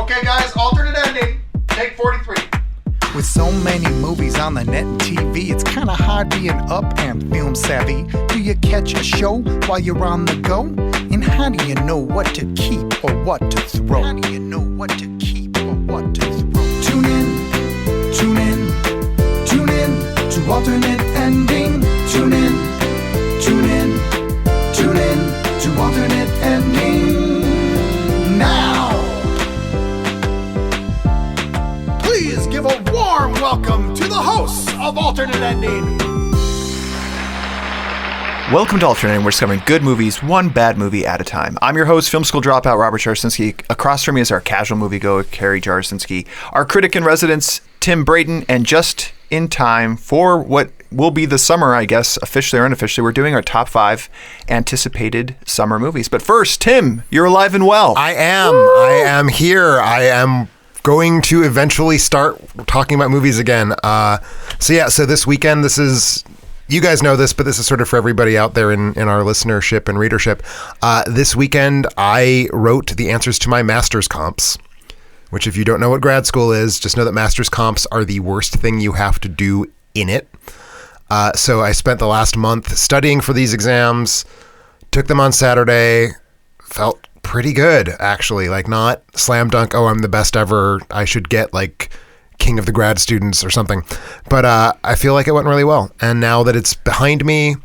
Okay, guys, alternate ending. Take 43. With so many movies on the net and TV, it's kind of hard being up and film savvy. Do you catch a show while you're on the go? And how do you know what to keep or what to throw? How do you know what to keep or what to throw? Tune in, tune in, tune in to alternate ending. Tune in, tune in, tune in to alternate ending. Now! Please give a warm welcome to the hosts of Alternate Ending. Welcome to Alternate Ending. We're discovering good movies, one bad movie at a time. I'm your host, film school dropout Robert Jarsinski. Across from me is our casual moviegoer, Carrie Jarsinski. Our critic in residence, Tim Brayton. And just in time for what will be the summer, I guess, officially or unofficially, we're doing our top 5 anticipated summer movies. But first, Tim, you're alive and well. I am. Woo! I am here. I am going to eventually start talking about movies again. So this weekend, this is, you guys know this, but this is sort of for everybody out there in our listenership and readership. This weekend, I wrote the answers to my master's comps, which if you don't know what grad school is, just know that master's comps are the worst thing you have to do in it. So I spent the last month studying for these exams, took them on Saturday, felt pretty good, actually. Like, not slam dunk, oh, I'm the best ever, I should get like king of the grad students or something. But I feel like it went really well. And now that it's behind me,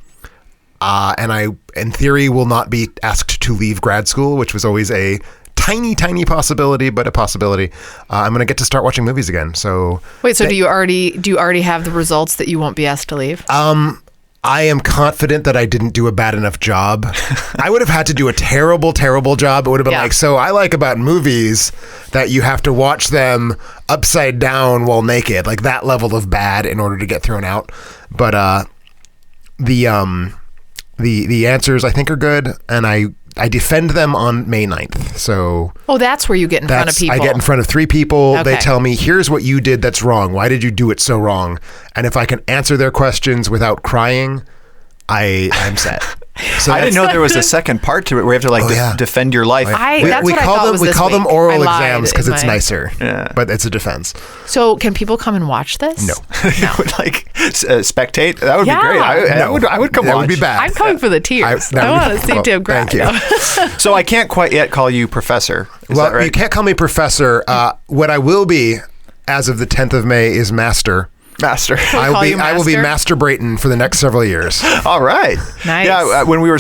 and I, in theory, will not be asked to leave grad school, which was always a tiny possibility, but a possibility, I'm going to get to start watching movies again. So wait, so do you already have the results that you won't be asked to leave? I am confident that I didn't do a bad enough job. I would have had to do a terrible job. It would have been like, so I like about movies that you have to watch them upside down while naked, like that level of bad in order to get thrown out. But the answers I think are good, and I defend them on May 9th. So that's where you get in front of people. I get in front of 3 people. Okay. They tell me, here's what you did that's wrong. Why did you do it so wrong? And if I can answer their questions without crying, I'm set. So I didn't know there was a second part to it where you have to like defend your life. We call them oral exams because it's nicer, but it's a defense. So can people come and watch this? No. Like spectate? That would be great. I would come watch. That would be bad. I'm coming for the tears. I want to see Tim cry. Thank you. So I can't quite yet call you professor. Is that right? You can't call me professor. What I will be as of the 10th of May is master. I will be Master Brayton for the next several years. All right. Nice. Yeah, when we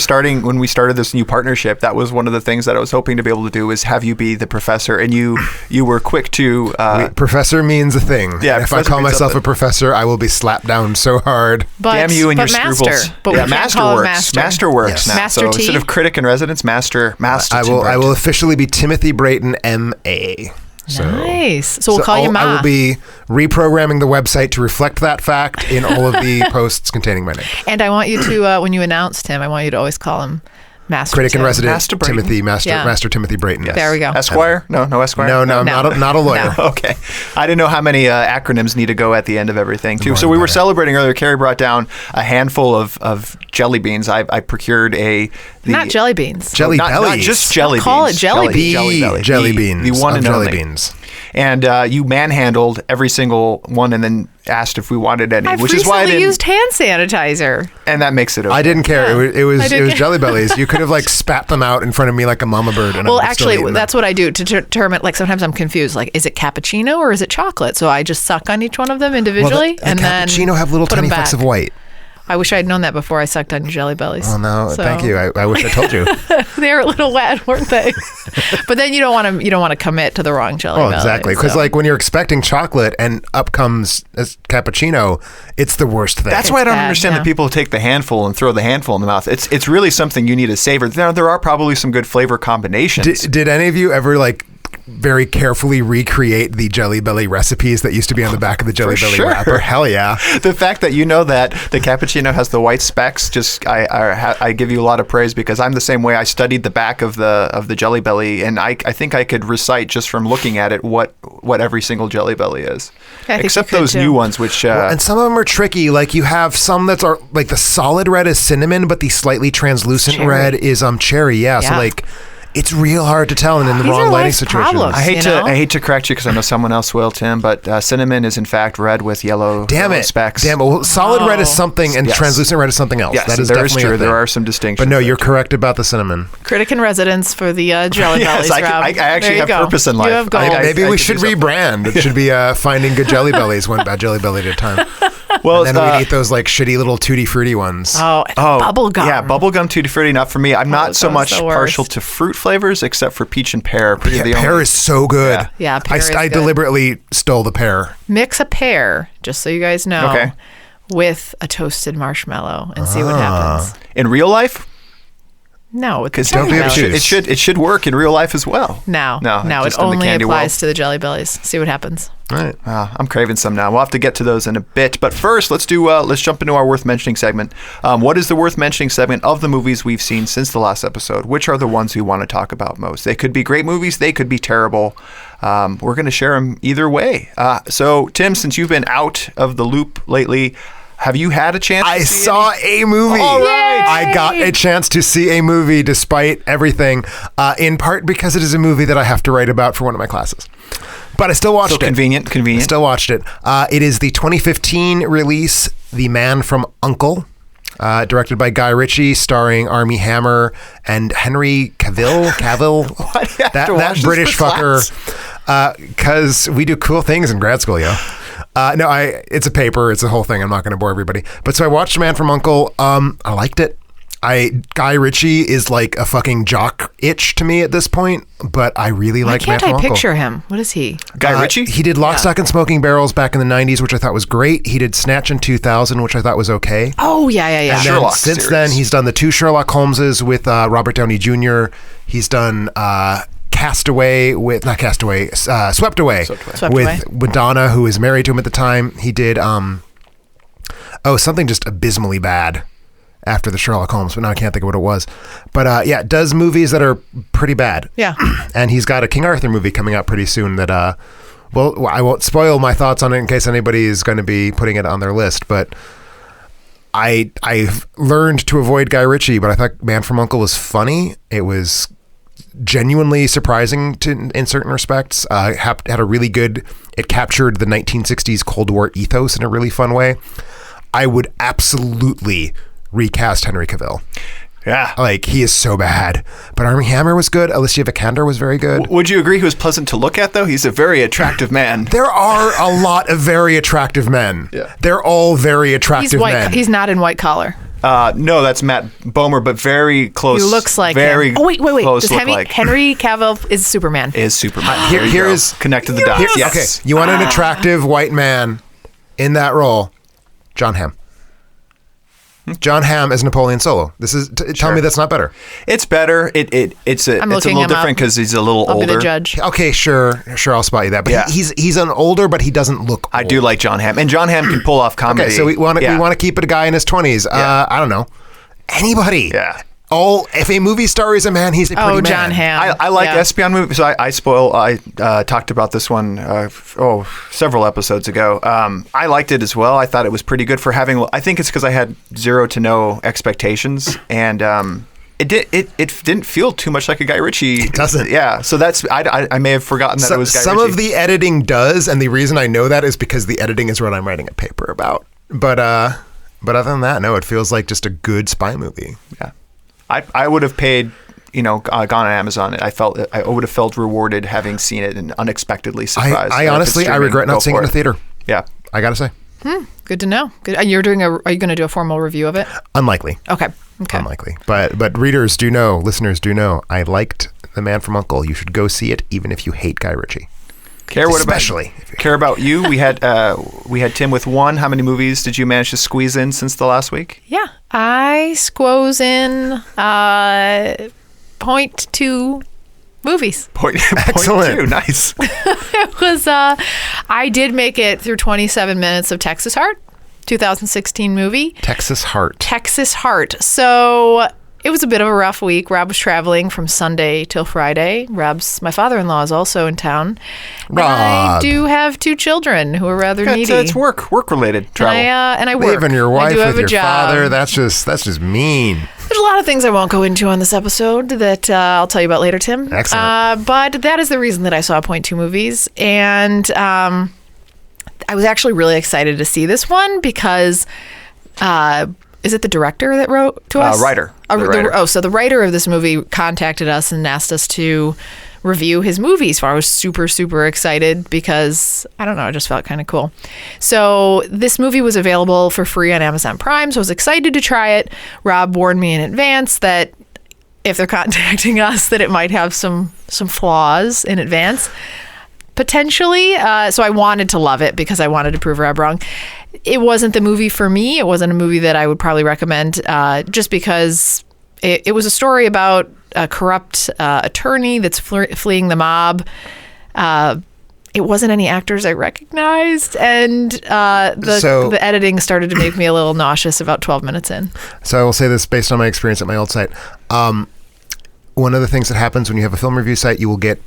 started this new partnership, that was one of the things that I was hoping to be able to do is have you be the professor, and you were quick to professor means a thing. Yeah, if I call myself a professor, I will be slapped down so hard. Damn you and your scruples. But yeah, Master works now. Master so T? instead of critic in residence, Master I will officially be Timothy Brayton M.A. Nice. So we'll call you Ma. I will be reprogramming the website to reflect that fact in all of the posts containing my name. And I want you to, when you announced him, I want you to always call him Master Critic in resident Master Timothy, Master Timothy Brayton. Yes. There we go. Esquire? No Esquire? No, not a lawyer. No. Okay. I didn't know how many acronyms need to go at the end of everything, too. So we were celebrating earlier. Carrie brought down a handful of jelly beans. I procured not jelly beans. Jelly bellies. Not just jelly beans. Call it jelly beans. Jelly beans. The one and jelly only. Beans. And you manhandled every single one and then asked if we wanted any, I've which is why I didn't used hand sanitizer. And that makes it okay. I didn't care. It was jelly bellies. You could have like spat them out in front of me like a mama bird. And actually, that's what I do to determine. Like sometimes I'm confused. Like, is it cappuccino or is it chocolate? So I just suck on each one of them individually, and then cappuccino have little tiny flecks of white. I wish I had known that before I sucked on jelly bellies. Oh no! So. Thank you. I wish I told you. They were a little wet, weren't they? But then you don't want to commit to the wrong jelly belly. Oh, exactly. Because like when you're expecting chocolate and up comes cappuccino, it's the worst thing. That's why I don't understand that people take the handful and throw the handful in the mouth. It's really something you need to savor. There are probably some good flavor combinations. Did any of you ever like very carefully recreate the Jelly Belly recipes that used to be on the back of the Jelly Belly wrapper? Hell yeah. The fact that you know that the cappuccino has the white specks, I give you a lot of praise because I'm the same way. I studied the back of the Jelly Belly, and I think I could recite just from looking at it what every single Jelly Belly is. Except those new ones, which... and some of them are tricky. Like you have some that are like the solid red is cinnamon, but the slightly translucent red is cherry. Yeah. So like... It's real hard to tell, and in the These are wrong lighting life's situations. problems. I hate You know? I hate to correct you because I know someone else will, Tim, but cinnamon is in fact red with yellow specks. Damn it. Well, solid red is something, and Yes. translucent red is something else. Yes, that is there is definitely true. a thing. There are some distinctions. But no, there. you're correct about the cinnamon. Critic in residence for the Jelly Yes, Bellies, I Rob. actually There you have go. purpose in life. You have goals. Maybe I we could should do something. rebrand. It should be finding good Jelly Bellies, one bad Jelly Belly at a time. Well, And then we'd eat those like shitty little tutti frutti ones. Oh, bubble gum. Yeah, bubblegum tutti frutti, not for me. I'm not so sounds much the worst. partial to fruit flavors, except for peach and pear. Pretty Yeah, the pear only. is so good. Yeah. Yeah, pear is I good. deliberately stole the pear. Mix a pear, just so you guys know, Okay. with a toasted marshmallow and see what happens. In real life, No, it's because Jelly be Bellies. obtuse. it should work in real life as well. No, it just in the only candy applies world. to the Jelly Bellies. See what happens. All right. I'm craving some now. We'll have to get to those in a bit. But first, let's jump into our worth mentioning segment. What is the worth mentioning segment of the movies we've seen since the last episode? Which are the ones we want to talk about most? They could be great movies. They could be terrible. We're going to share them either way. So, Tim, since you've been out of the loop lately, have you had a chance? I to see saw a movie. All right. I got a chance to see a movie despite everything, in part because it is a movie that I have to write about for one of my classes. But I still watched So it. convenient. I still watched it. It is the 2015 release, The Man from U.N.C.L.E, directed by Guy Ritchie, starring Armie Hammer and Henry Cavill. Why do you have to watch that this British for fucker. Because we do cool things in grad school, yo. It's a paper. It's a whole thing. I'm not going to bore everybody. But so I watched Man from U.N.C.L.E. I liked it. Guy Ritchie is like a fucking jock itch to me at this point, but I really Why like Man can't from I U.N.C.L.E. picture him? What is he? Guy Ritchie? He did Lock, Stock, and Smoking Barrels back in the 90s, which I thought was great. He did Snatch in 2000, which I thought was okay. Oh, yeah. And then Sherlock since series. then, he's done the 2 Sherlock Holmeses with Robert Downey Jr. He's done Swept Away with Swept Away. Madonna, who was married to him at the time. He did something just abysmally bad after the Sherlock Holmes, but now I can't think of what it was. But does movies that are pretty bad. Yeah. And he's got a King Arthur movie coming out pretty soon that well, I won't spoil my thoughts on it in case anybody is going to be putting it on their list, but I've learned to avoid Guy Ritchie, but I thought Man from U.N.C.L.E. was funny. It was genuinely surprising in certain respects. Had a really good, it captured the 1960s Cold War ethos in a really fun way. I would absolutely recast Henry Cavill. Yeah. Like, he is so bad. But Armie Hammer was good. Alicia Vikander was very good. Would you agree he was pleasant to look at, though? He's a very attractive man. There are a lot of very attractive men. Yeah. They're all very attractive He's white. men. He's not in White Collar. No, that's Matt Bomer, but very close. He looks like very him. Oh, wait. close Does look Henry Cavill is Superman. is Superman. Here- There you here go. is- connected the dots. Yes. Okay, you want an attractive white man in that role? John Hamm. John Hamm as Napoleon Solo. This is tell me that's not better. It's better. It's a looking little him different up. because he's a little I'll older. be the judge. Okay, sure, I'll spot you that. But Yeah. he's an older, but he doesn't look old. I do like John Hamm, and John Hamm can pull off comedy. Okay, so we want Yeah. to keep it a guy in his 20s. Yeah. I don't know. Anybody. Yeah. If a movie star is a man, he's a pretty man. John Hamm. I like Yeah. Espion movies. I talked about this one several episodes ago. I liked it as well. I thought it was pretty good for having. I think it's because I had zero to no expectations, and it didn't feel too much like a Guy Ritchie. It doesn't. Yeah. So that's I may have forgotten that it was Guy Some Ritchie. of the editing does, and the reason I know that is because the editing is what I'm writing a paper about. But other than that, no, it feels like just a good spy movie. Yeah. I would have paid, gone on Amazon. I would have felt rewarded having seen it and unexpectedly surprised. I If it's honestly, I streaming, regret go not seeing it for in the theater. Yeah. I gotta say, Good to know. Good. And are you going to do a formal review of it? unlikely. Okay. Unlikely. But readers do know, listeners do know, I liked The Man from U.N.C.L.E. You should go see it, even if you hate Guy Ritchie. Care what Especially about if you- Care about you? We had Tim with one. How many movies did you manage to squeeze in since the last week? Yeah. I squoze in 0.2 movies. Excellent. 2. Nice. It was I did make it through 27 minutes of Texas Heart, 2016 movie. Texas Heart. Texas Heart. So it was a bit of a rough week. Rob was traveling from Sunday till Friday. My father-in-law is also in town. Rob. I do have 2 children who are rather needy. It's work-related travel. And I work. Leaving your I wife do have with a your job. father, that's just mean. There's a lot of things I won't go into on this episode that I'll tell you about later, Tim. Excellent. But that is the reason that I saw Point Two movies. And I was actually really excited to see this one because... is it the director that wrote to us? Writer. The writer. So the writer of this movie contacted us and asked us to review his movies. So I was super, super excited because, I don't know, it just felt kind of cool. So this movie was available for free on Amazon Prime, so I was excited to try it. Rob warned me in advance that if they're contacting us, that it might have some flaws in advance. Potentially. So I wanted to love it because I wanted to prove Rob wrong. It wasn't the movie for me. It wasn't a movie that I would probably recommend just because it was a story about a corrupt attorney that's fleeing the mob. It wasn't any actors I recognized, and the editing started to make me a little nauseous about 12 minutes in. So I will say this based on my experience at my old site. One of the things that happens when you have a film review site, you will get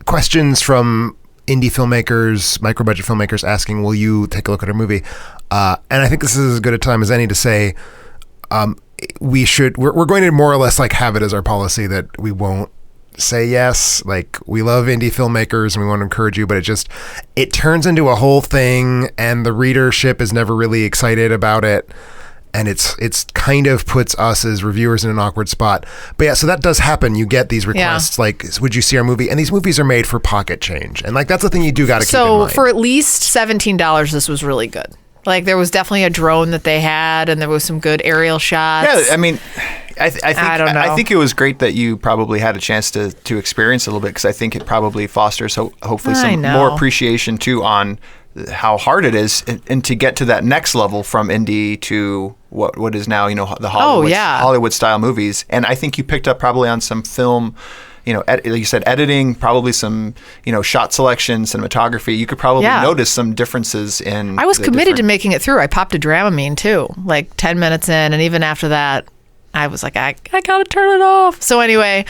questions from indie filmmakers, micro-budget filmmakers asking, will you take a look at our movie? And I think this is as good a time as any to say we're going to more or less like have it as our policy that we won't say yes. Like, we love indie filmmakers and we want to encourage you, but it turns into a whole thing and the readership is never really excited about it. And it's kind of puts us as reviewers in an awkward spot. But yeah, so that does happen. You get these requests like, would you see our movie? And these movies are made for pocket change. And like, that's the thing you do got to keep in mind. So for at least $17, this was really good. Like, there was definitely a drone that they had and there was some good aerial shots. Yeah, I mean, I don't know. I think it was great that you probably had a chance to experience it a little bit because I think it probably fosters hopefully some more appreciation too on how hard it is and to get to that next level from indie to what is now, the Hollywood style movies. And I think you picked up probably on some film, like you said, editing, probably some, shot selection, cinematography. You could probably notice some differences in. I was committed to making it through. I popped a Dramamine too, like 10 minutes in. And even after that, I was like, I got to turn it off. So anyway,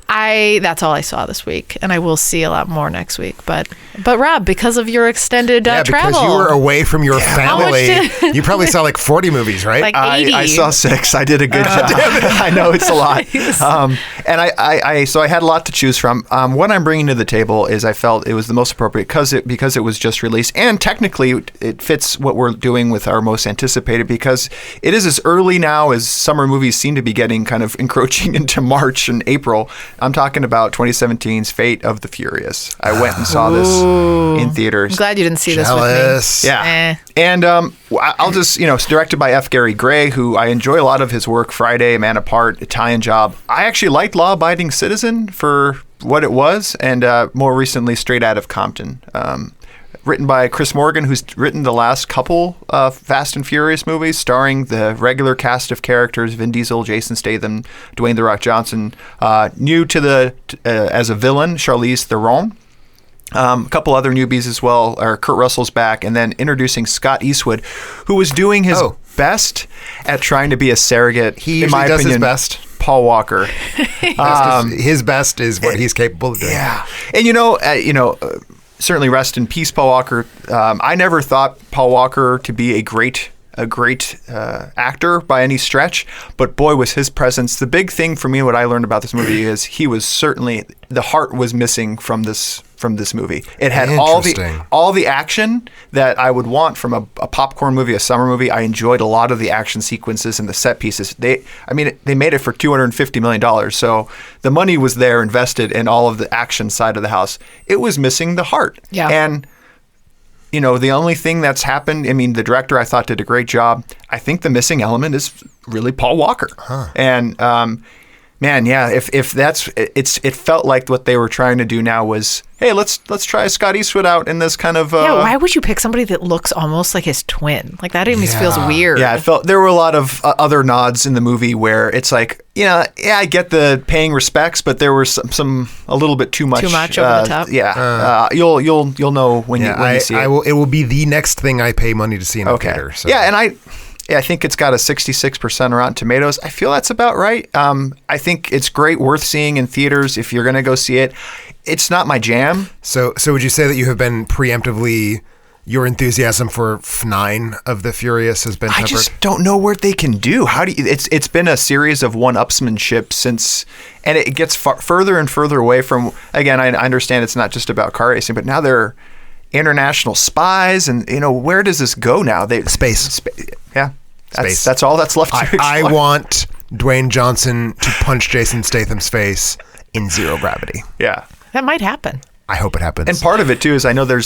that's all I saw this week, and I will see a lot more next week. But Rob, because of your extended travel, because you were away from your family, you probably saw like 40 movies, right? Like 80. I saw 6. I did a good job. I know it's a lot. And I had a lot to choose from. What I'm bringing to the table is I felt it was the most appropriate because it was just released, and technically it fits what we're doing with our most anticipated because it is as early now as summer movies seem to be getting kind of encroaching into March and April. I'm talking about 2017's Fate of the Furious. I went and saw this in theaters. I'm glad you didn't see this with me. Yeah. And I'll just, it's directed by F. Gary Gray, who I enjoy a lot of his work. Friday, Man Apart, Italian Job. I actually liked Law Abiding Citizen for what it was, and more recently, Straight Out of Compton. Written by Chris Morgan, who's written the last couple Fast and Furious movies, starring the regular cast of characters: Vin Diesel, Jason Statham, Dwayne "The Rock" Johnson. New to as a villain, Charlize Theron. A couple other newbies as well. Kurt Russell's back, and then introducing Scott Eastwood, who was doing his best at trying to be a surrogate. He usually does his best. Paul Walker. His best is what he's capable of doing. Yeah, and certainly rest in peace, Paul Walker. I never thought Paul Walker to be a great actor by any stretch, but boy, was his presence. The big thing for me, what I learned about this movie is he was certainly, the heart was missing from this movie. It had all the action that I would want from a popcorn movie, a summer movie. I enjoyed a lot of the action sequences and the set pieces. They made it for $250 million, so the money was there invested in all of the action side of the house. It was missing the heart. Yeah. And the only thing that's happened, the director I thought did a great job. I think the missing element is really Paul Walker. Huh. And man, yeah, if that's it felt like what they were trying to do now was, hey, let's try Scott Eastwood out in this kind of why would you pick somebody that looks almost like his twin? Like, that almost feels weird. Yeah, it felt there were a lot of other nods in the movie where it's like, I get the paying respects, but there was some a little bit too much over the top. Yeah, you'll know when you see it. It will be the next thing I pay money to see in a theater. So. Yeah, and I think it's got a 66% Rotten Tomatoes. I feel that's about right. I think it's great, worth seeing in theaters if you're going to go see it. It's not my jam. So would you say that you have been preemptively, your enthusiasm for F9 of the Furious has been tempered? I just don't know what they can do. How do you? It's been a series of one-upsmanship since, and it gets further and further away from. Again, I understand it's not just about car racing, but now they're international spies, and where does this go now? Space. Yeah, Space. That's all that's left to explore. I want Dwayne Johnson to punch Jason Statham's face in zero gravity. Yeah. That might happen. I hope it happens. And part of it too is I know there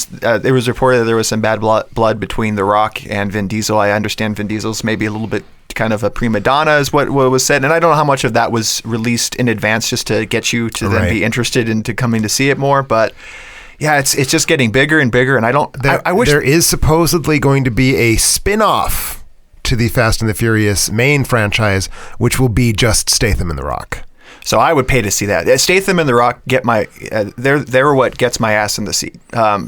was reported that there was some bad blood between The Rock and Vin Diesel. I understand Vin Diesel's maybe a little bit kind of a prima donna is what was said, and I don't know how much of that was released in advance just to get you to then be interested into coming to see it more, but. Yeah, it's just getting bigger and bigger, and I wish there is supposedly going to be a spin-off to the Fast and the Furious main franchise, which will be just Statham and The Rock. So I would pay to see that. Statham and The Rock get my they're what gets my ass in the seat.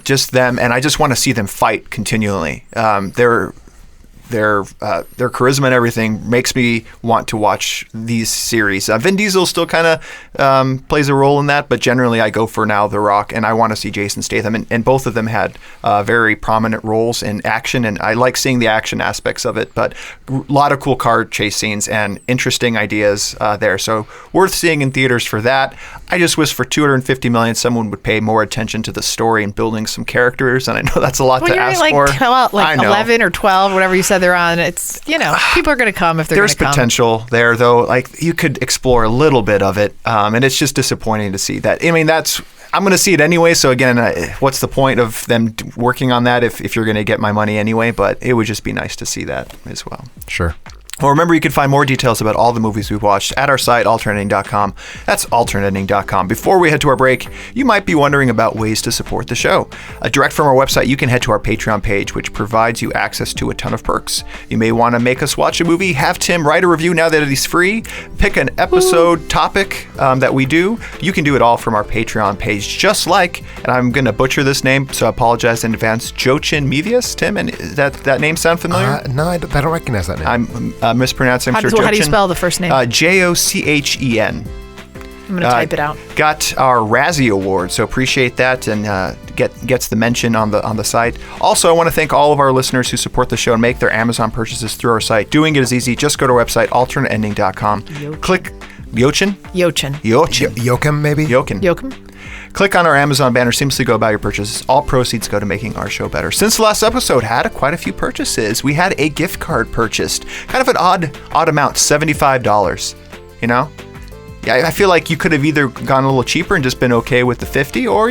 Just them, and I just want to see them fight continually. Their charisma and everything makes me want to watch these series. Vin Diesel still kind of plays a role in that, but generally I go for now The Rock, and I want to see Jason Statham. And both of them had very prominent roles in action, and I like seeing the action aspects of it, but a lot of cool car chase scenes and interesting ideas there. So worth seeing in theaters for that. I just wish for $250 million someone would pay more attention to the story and building some characters, and I know that's a lot to ask like for. 12, I know. 11 or 12, whatever you said they're on. It's, people are going to come if they're going to come. There's potential there, though. Like, you could explore a little bit of it, and it's just disappointing to see that. I mean, I'm going to see it anyway, so again, what's the point of them working on that if you're going to get my money anyway? But it would just be nice to see that as well. Sure. Well, remember, you can find more details about all the movies we've watched at our site, alternating.com. That's alternating.com. Before we head to our break, you might be wondering about ways to support the show. Direct from our website, you can head to our Patreon page, which provides you access to a ton of perks. You may want to make us watch a movie, have Tim write a review now that he's free, pick an episode topic that we do. You can do it all from our Patreon page, just like, and I'm going to butcher this name, so I apologize in advance, Jochin Mevius. Tim, and that name sound familiar? No, I don't recognize that name. I'm mispronouncing. How do you spell the first name? Jochen. I'm going to type it out. Got our Razzie Award, so appreciate that, and gets the mention on the site. Also, I want to thank all of our listeners who support the show and make their Amazon purchases through our site. Doing it is easy. Just go to our website, alternateending.com. Click Jochin. Joachim, maybe? Joachim. Click on our Amazon banner, seamlessly go about your purchases. All proceeds go to making our show better. Since the last episode, had quite a few purchases. We had a gift card purchased. Kind of an odd amount, $75. Yeah, I feel like you could have either gone a little cheaper and just been okay with the 50, or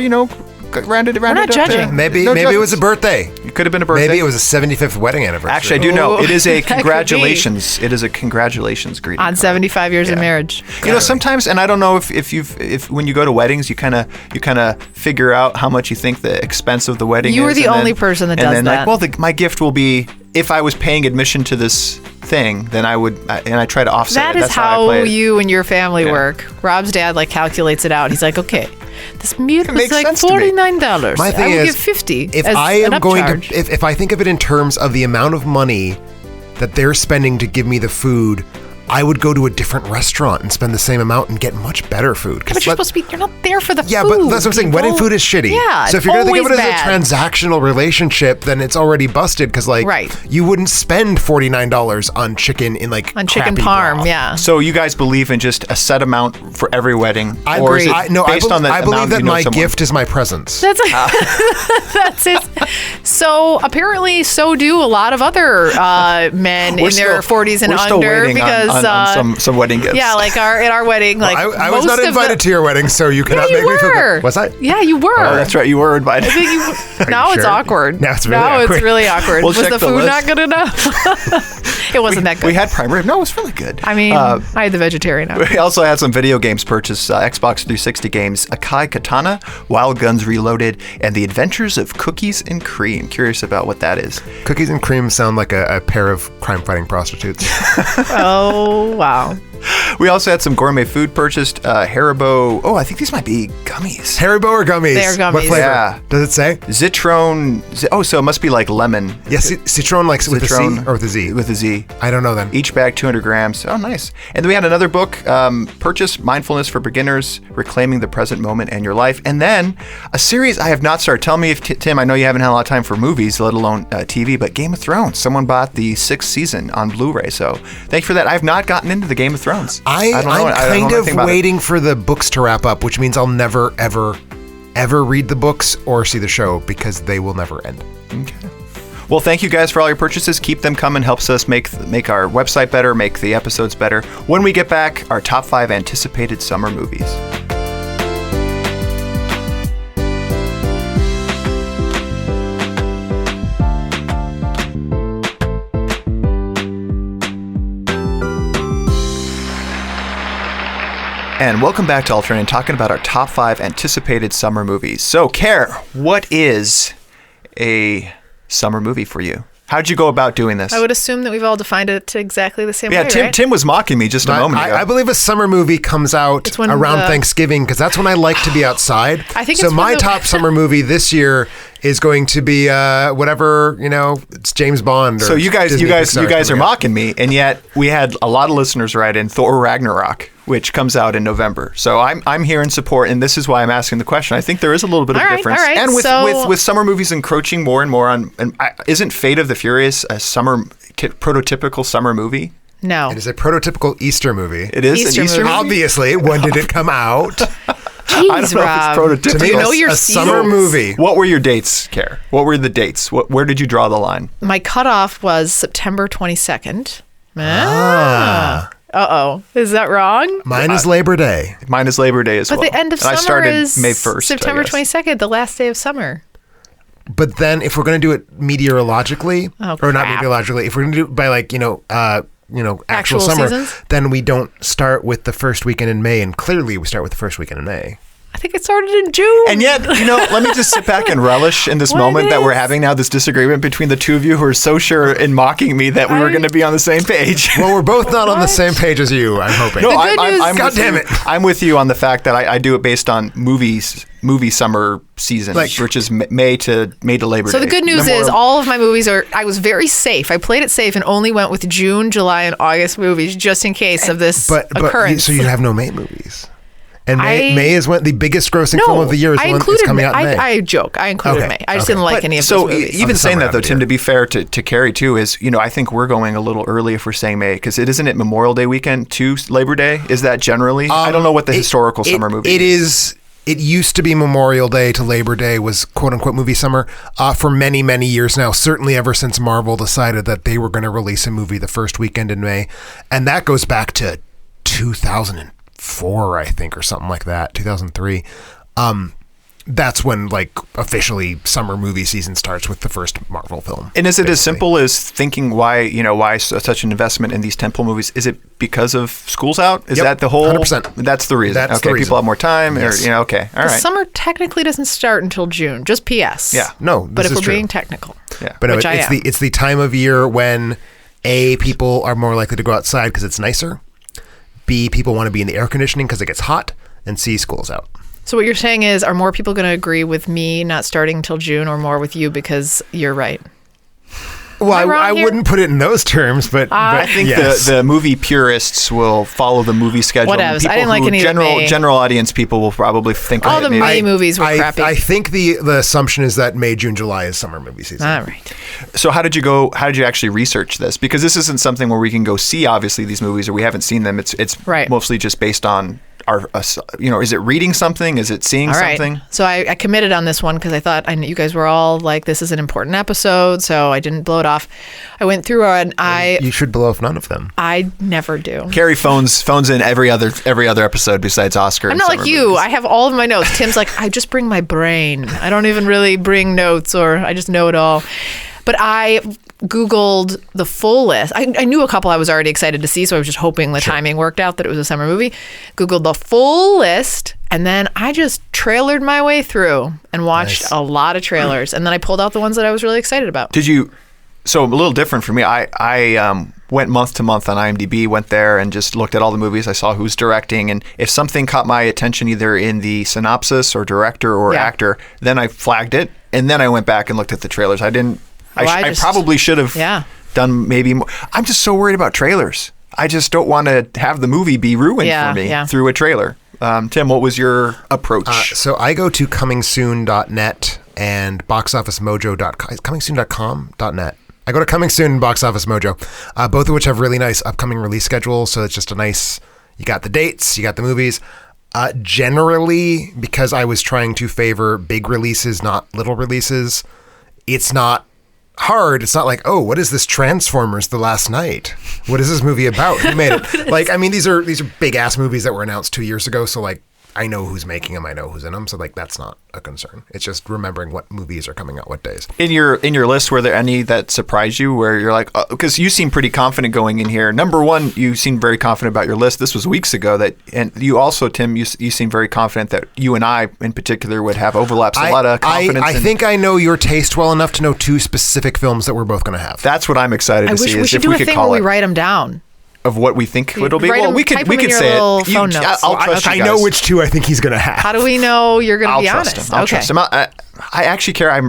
rounded it We're not up. judging. Maybe it was a birthday. It could have been a birthday. Maybe it was a 75th wedding anniversary. Actually, I do know. It is a That could be. congratulations. It is a congratulations greeting On card. 75 years of marriage. Sometimes, and I don't know if when you go to weddings, you kind of figure out how much you think the expense of the wedding is. You are the only person that does and then that. Like, well, my gift will be, if I was paying admission to this thing, then I would, and I try to offset That it. is That's I how play it. you and your family Yeah. work. Rob's dad calculates it out. He's like, okay, this meal is makes like sense to me. $49. My thing I will is, give 50 if as I an am going upcharge. to, if I think of it in terms of the amount of money that they're spending to give me the food, I would go to a different restaurant and spend the same amount and get much better food. But you're supposed to be, you're not there for the Yeah, food. but that's what I'm saying. Wedding food is shitty. Yeah, So if you're going to think of it always as bad. a transactional relationship, then it's already busted because, Right. you wouldn't spend $49 on chicken in, On chicken crappy parm, broth. yeah. So you guys believe in just a set amount for every wedding? I or agree. is it based on the I believe amount that you know my someone? gift is my presence. That's that's it. So apparently, so do a lot of other men in their 40s and we're still under waiting because on some wedding gifts. yeah, at our wedding, I was not invited to your wedding, so you cannot Yeah, make you me feel were. good. Was I? Yeah, you were. Oh, that's right. You were invited. I think now it's sure? awkward. Now it's really awkward. We'll Was check the the food list. not good enough? It wasn't that good. We had prime rib. No, it was really good. I mean, I had the vegetarian option. We also had some video games purchased, Xbox 360 games, Akai Katana, Wild Guns Reloaded, and The Adventures of Cookies and Cream. Curious about what that is. Cookies and cream sound like a pair of crime-fighting prostitutes. Oh, wow. We also had some gourmet food purchased. Haribo. Oh, I think these might be gummies. Haribo or gummies? They are gummies. What flavor? Yeah. Does it say? Zitrone. Oh, so it must be like lemon. Yes, Citron like with a C Zitrone or with a Z? With a Z. I don't know then. Each bag 200 grams. Oh, nice. And then we had another book, Purchase Mindfulness for Beginners, Reclaiming the Present Moment and Your Life. And then a series I have not started. Tell me if, Tim, I know you haven't had a lot of time for movies, let alone TV, but Game of Thrones. Someone bought the 6th season on Blu-ray. So thank you for that. I have not gotten into the Game of Thrones. I'm kind of waiting for the books to wrap up, which means I'll never, ever read the books or see the show because they will never end. Okay. Well, thank you guys for all your purchases. Keep them coming. Helps us make our website better, make the episodes better. When we get back, our top 5 anticipated summer movies. And welcome back to Alternating, talking about our top 5 anticipated summer movies. So, Care, what is a summer movie for you? How'd you go about doing this? I would assume that we've all defined it to exactly the same yeah, way, Tim, right? Tim was mocking me just a moment ago. I believe a summer movie comes out It's when around the- Thanksgiving because that's when I like to be outside. I think so. it's My when the- top summer movie this year is going to be whatever, it's James Bond. Or So you guys Disney Pixar are coming out. mocking me, and yet we had a lot of listeners write in Thor Ragnarok, which comes out in November. So I'm here in support, and this is why I'm asking the question. I think there is a little bit of All right, difference, all right. and So- with summer movies encroaching more and more on, isn't Fate of the Furious a prototypical summer movie? No. It is a prototypical Easter movie. It is Easter an Easter movie. movie. Obviously, when did it come out? Jeez, I don't know Rob. if it's prototypical. To me, You know it's your a summer seasons. movie. What were your dates, Care? What were the dates? Where did you draw the line? My cutoff was September 22nd. Ah. Uh-oh. Is that wrong? Mine is Labor Day. Mine is Labor Day as But well. the end of And summer I started is May 1st. September I guess. 22nd, the last day of summer. But then if we're going to do it meteorologically, Oh, or not crap. meteorologically, if we're going to do it by actual Actual summer, seasons? then we don't start with the first weekend in May. And clearly we start with the first weekend in May. I think it started in June. And yet, let me just sit back and relish in this What moment it that we're is. having now, this disagreement between the two of you who are so sure in mocking me that we were going to be on the same page. Well, we're both not on the What? same page as you, I'm hoping. No, good news- I'm God with damn you. it. I'm with you on the fact that I do it based on movie summer season, which is May to Labor Day. So the good news is all of my movies I was very safe. I played it safe and only went with June, July, and August movies just in case of this occurrence. So you have no May movies. And I- May is when the biggest grossing film of the year is I one that's included coming May. out in May. I joke. I included Okay, May. I just okay. didn't like But- any of so those movies. even the saying summer that though, half of the Tim, year. to be fair to Carrie too, is I think we're going a little early if we're saying May because isn't it Memorial Day weekend to Labor Day? Is that generally? I don't know what the historical summer movie is. It used to be Memorial Day to Labor Day was quote unquote movie summer for many, many years now. Certainly ever since Marvel decided that they were going to release a movie the first weekend in May. And that goes back to 2004, I think, or something like that, 2003. That's when officially summer movie season starts with the first Marvel film. And is it as basically. simple as thinking why such an investment in these tentpole movies? Is it because of school's out? Is Yep, that the whole? 100%. That's the reason. That's okay, the reason. people have more time, Yes. or okay, all The right. summer technically doesn't start until June. Just P.S. Yeah. No, But this if is we're true. being technical, Yeah. But no, which I am. it's the time of year when A, people are more likely to go outside because it's nicer. B, people want to be in the air conditioning because it gets hot. And C, school's out. So what you're saying is, are more people going to agree with me not starting until June, or more with you because you're right? Well, Am I wrong I here? wouldn't put it in those terms, but I think yes. the movie purists will follow the movie schedule. Whatevs. People I didn't like any of the May. general audience people will probably think All the maybe- May movies were crappy. I think the assumption is that May, June, July is summer movie season. All right. So how did you actually research this? Because this isn't something where we can go see obviously these movies or we haven't seen them. It's Right. mostly just based on is it reading something? Is it seeing All right. something? So I committed on this one because I thought you guys were all like, this is an important episode, so I didn't blow it off. I went through and You should blow off none of them. I never do. Carrie phones in every other episode besides Oscar. I'm and not like summer you. movies. I have all of my notes. Tim's like, I just bring my brain. I don't even really bring notes, or I just know it all. But I Googled the full list. I knew a couple I was already excited to see, so I was just hoping the timing worked out that it was a summer movie. Googled the full list, and then I just trailered my way through and watched Nice. a lot of trailers. And then I pulled out the ones that I was really excited about. Did you? So a little different for me. I went month to month on IMDb, went there and just looked at all the movies. I saw who's directing, and if something caught my attention either in the synopsis or director or actor, then I flagged it, and then I went back and looked at the trailers. I didn't. I probably should have done maybe more. I'm just so worried about trailers. I just don't want to have the movie be ruined for me through a trailer. Tim, what was your approach? So I go to comingsoon.net and boxofficemojo.com. Comingsoon.com.net. I go to Coming Soon and Box Office Mojo, both of which have really nice upcoming release schedules. So it's just a nice, you got the dates, you got the movies. Generally, because I was trying to favor big releases, not little releases, it's not hard. It's not like, oh, what is this Transformers The Last Night? What is this movie about? Who made it? Like, I mean, these are big ass movies that were announced 2 years ago. So like, I know who's making them. I know who's in them. So like, that's not a concern. It's just remembering what movies are coming out what days. In your list, were there any that surprised you where you're like, because you seem pretty confident going in here. Number one, you seem very confident about your list. This was weeks ago and you also, Tim, you seem very confident that you and I in particular would have overlaps. A lot of confidence. I think I know your taste well enough to know 2 specific films that we're both going to have. That's what I'm excited to see. We should do a thing where we write them down. Of what we think it'll be. Well, we could say it. I'll trust you guys. I know which 2 I think he's going to have. How do we know you're going to be honest? I'll trust him. I actually care. I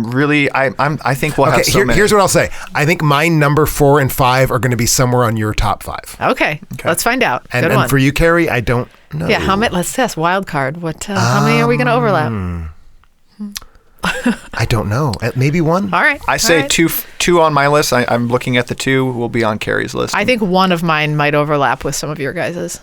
think we'll have so many. Here's what I'll say. I think my number 4 and 5 are going to be somewhere on your top 5. Okay. Let's find out. And for you, Carrie, I don't know. Yeah. How many? Let's test wild card. What? How many are we going to overlap? I don't know. Maybe 1. All right. I say two on my list. I'm looking at the 2 will be on Carrie's list. I think one of mine might overlap with some of your guys's.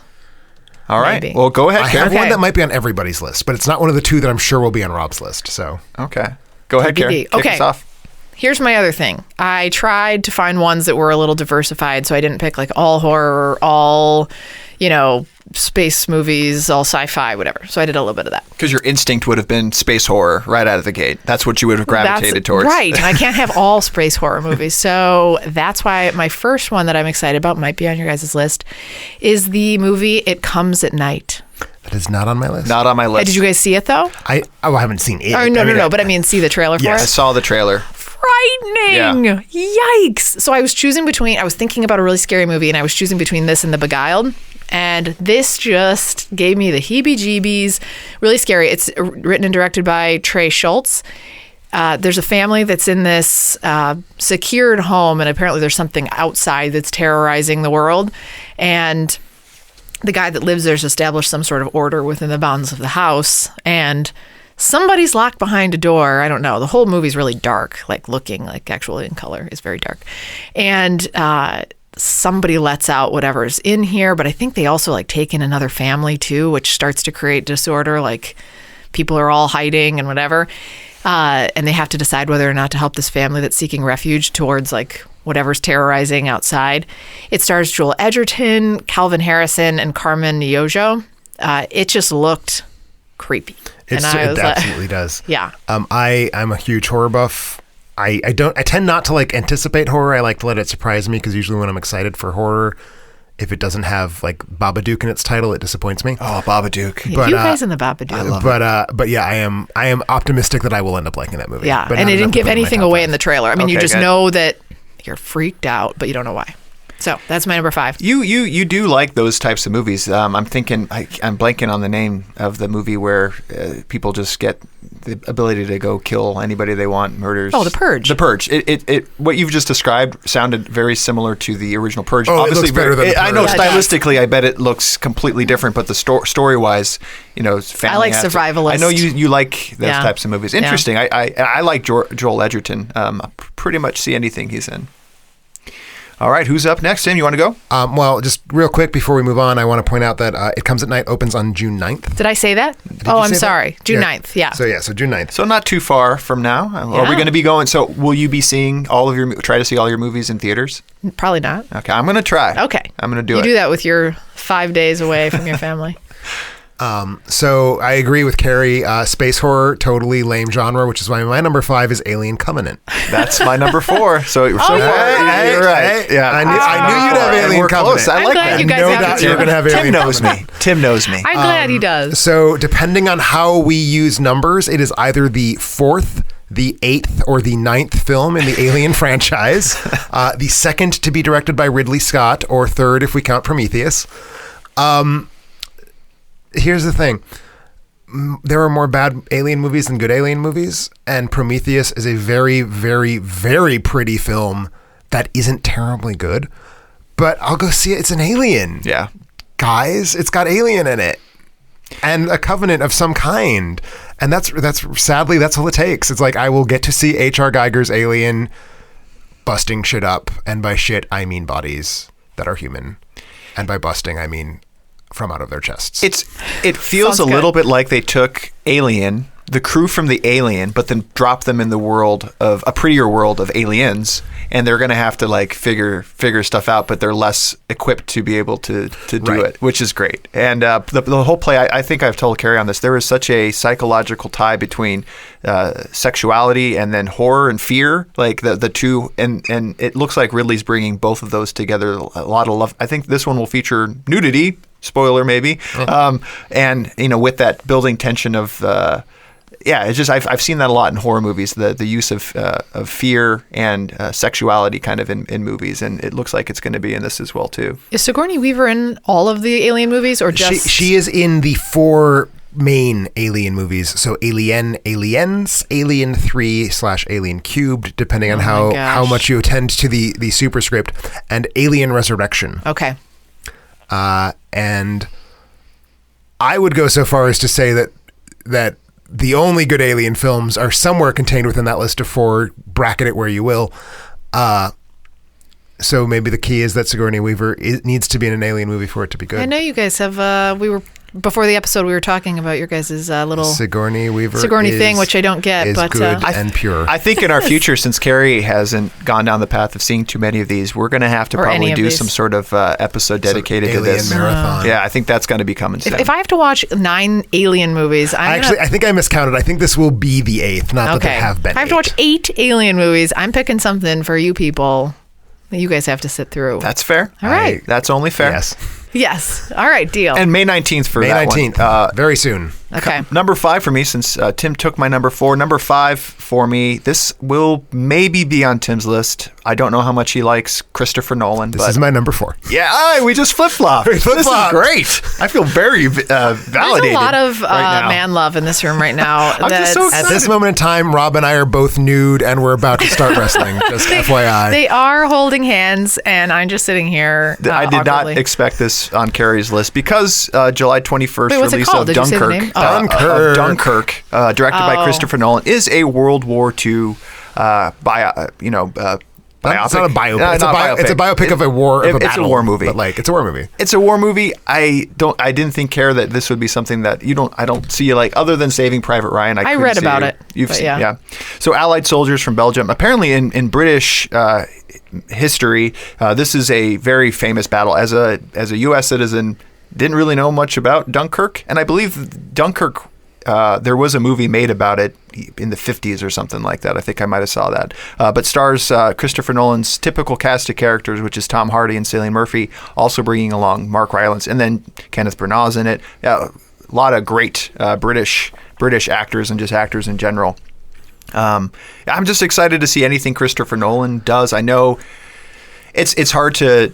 All right. Maybe. Well, go ahead, I Carrie. have one that might be on everybody's list, but it's not one of the 2 that I'm sure will be on Rob's list. So okay. Go ahead, Carrie. Kick us off. Here's my other thing. I tried to find ones that were a little diversified, so I didn't pick like all horror, all, space movies, all sci-fi, whatever. So I did a little bit of that. Because your instinct would have been space horror right out of the gate. That's what you would have gravitated towards. Right. And I can't have all space horror movies. So that's why my first one that I'm excited about, might be on your guys' list, is the movie It Comes at Night. That is not on my list. Not on my list. Did you guys see it, though? I haven't seen it. Oh, no. But I mean, see the trailer for it? I saw the trailer. Frightening. Yeah. Yikes. So I was thinking about a really scary movie, and I was choosing between this and The Beguiled. And this just gave me the heebie-jeebies. Really scary. It's written and directed by Trey Schultz. There's a family that's in this secured home, and apparently there's something outside that's terrorizing the world. And the guy that lives there's established some sort of order within the bounds of the house. And somebody's locked behind a door. I don't know. The whole movie's really dark, like looking, like actually in color is very dark. And somebody lets out whatever's in here, but I think they also like take in another family too, which starts to create disorder. Like people are all hiding and whatever. And they have to decide whether or not to help this family that's seeking refuge towards like whatever's terrorizing outside. It stars Joel Edgerton, Calvin Harrison, and Carmen Yojo. It just looked creepy. It absolutely does. Yeah. I'm a huge horror buff. I tend not to like anticipate horror. I like to let it surprise me because usually when I'm excited for horror, if it doesn't have like Babadook in its title, it disappoints me. Oh, Babadook! But, you guys in the Babadook. But yeah, I am optimistic that I will end up liking that movie. Yeah, but and it didn't give anything away in the trailer. I mean, you just good. know that you're freaked out, but you don't know why. So that's my number 5. You do like those types of movies. I'm thinking I'm blanking on the name of the movie where people just get the ability to go kill anybody they want, murders. Oh, The Purge. The Purge. It what you've just described sounded very similar to the original Purge. Oh, obviously it looks better than The Purge. I know stylistically, I bet it looks completely different, but the story wise, family. I like survivalist. I know you like those types of movies. Interesting. Yeah. I like Joel Edgerton. I pretty much see anything he's in. All right, who's up next? Tim, you want to go? Well, just real quick before we move on, I want to point out that It Comes at Night opens on June 9th. Did I say that? I'm sorry. June 9th, yeah. So June 9th. So not too far from now. Yeah. Are we going to be going? So will you be seeing try to see all your movies in theaters? Probably not. Okay, I'm going to try. Okay. I'm going to do it. You do that with your 5 days away from your family. So I agree with Carrie. Space horror, totally lame genre, which is why my number 5 is Alien Covenant. That's my number 4. So far, you're right. Yeah, I knew you'd have Alien Covenant. Close. I like that. You guys no doubt you're going to have Alien Covenant. Tim knows me. I'm glad he does. So depending on how we use numbers, it is either the 4th, the 8th or the 9th film in the Alien franchise, the 2nd to be directed by Ridley Scott, or 3rd if we count Prometheus. Here's the thing. There are more bad Alien movies than good Alien movies, and Prometheus is a very, very, very pretty film that isn't terribly good, but I'll go see it. It's an Alien. Yeah. Guys, it's got Alien in it. And a covenant of some kind. And that's sadly, that's all it takes. It's like, I will get to see H.R. Geiger's Alien busting shit up. And by shit, I mean bodies that are human. And by busting, I mean from out of their chests. It feels Sounds a little good. bit like they took Alien, the crew from the Alien, but then dropped them in the world of a prettier world of aliens, and they're going to have to like figure stuff out, but they're less equipped to be able to do Right. it, which is great. And the whole play, I think I've told Carrie on this, there is such a psychological tie between sexuality and then horror and fear, like the two, and it looks like Ridley's bringing both of those together. A lot of love. I think this one will feature nudity. Spoiler, maybe, and with that building tension of, it's just I've seen that a lot in horror movies, the use of fear and sexuality kind of in movies, and it looks like it's going to be in this as well too. Is Sigourney Weaver in all of the Alien movies, or just She is in the 4 main Alien movies. So Alien, Aliens, Alien 3/Alien Cubed, depending on how gosh. much you attend to the superscript, and Alien Resurrection. Okay. And I would go so far as to say that the only good Alien films are somewhere contained within that list of 4. Bracket it where you will. So maybe the key is that Sigourney Weaver needs to be in an Alien movie for it to be good. I know you guys have. Before the episode, we were talking about your guys' little Sigourney Weaver thing, which I don't get, is but good and pure. I think in our future, since Carrie hasn't gone down the path of seeing too many of these, we're going to have to Or any probably of do these. some sort of episode dedicated to Alien this. marathon. Yeah, I think that's going to be coming soon. if I have to watch 9 Alien movies, I think I miscounted. I think this will be the 8th, not that there have been. If I have to watch 8 Alien movies, I'm picking something for you people that you guys have to sit through. That's fair. All right. That's only fair. Yes. Yes. All right, deal. And May 19th for May that 19th. one. Very soon. okay. Number 5 for me, since Tim took my number 4. Number 5 for me, this will maybe be on Tim's list. I don't know how much he likes Christopher Nolan. This but is my number 4. yeah, we just flip-flopped. This is flip-flopped. great. I feel very validated. There's a lot of right now. man love in this room right now. I'm just so that's- At this moment in time, Rob and I are both nude, and we're about to start wrestling. Just FYI. They are holding hands, and I'm just sitting here. I did awkwardly. not expect this on Carrie's list because July 21st Wait, what's it release called? of Did you say the Dunkirk, name? Oh. Dunkirk, directed by Christopher Nolan, is a World War II biopic. It's not a biopic. No, it's, not it's a biopic of a war. Of a It's battle, a war movie. But it's a war movie. It's a war movie. I didn't think, Care, that this would be something that I don't see, like, other than Saving Private Ryan. I couldn't read see about you. it, You've but seen, yeah. So Allied soldiers from Belgium. Apparently, in British history, this is a very famous battle. As a U.S. citizen, didn't really know much about Dunkirk, and I believe Dunkirk. There was a movie made about it in the 50s or something like that. I think I might have saw that. But stars Christopher Nolan's typical cast of characters, which is Tom Hardy and Cillian Murphy, also bringing along Mark Rylance, and then Kenneth Branagh's in it. A lot of great British actors and just actors in general. I'm just excited to see anything Christopher Nolan does. I know it's hard to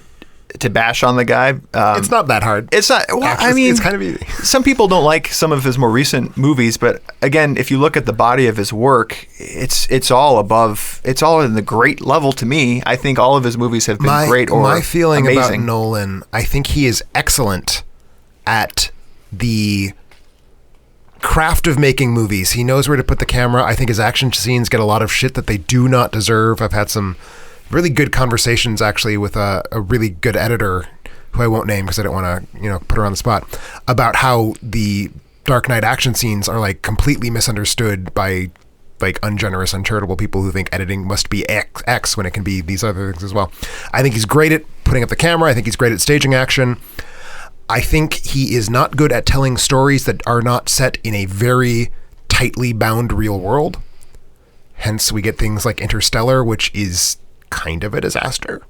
bash on the guy. It's not that hard. It's not. Well, Actually, I mean, it's kind of easy. Some people don't like some of his more recent movies, but again, if you look at the body of his work, it's all above. It's all in the great level to me. I think all of his movies have been great or my feeling amazing. about Nolan, I think he is excellent at the craft of making movies. He knows where to put the camera. I think his action scenes get a lot of shit that they do not deserve. I've had some really good conversations actually with a really good editor who I won't name because I don't want to put her on the spot, about how the Dark Knight action scenes are like completely misunderstood by like ungenerous, uncharitable people who think editing must be X when it can be these other things as well. I think he's great at putting up the camera. I think he's great at staging action. I think he is not good at telling stories that are not set in a very tightly bound real world. Hence we get things like Interstellar, which is kind of a disaster.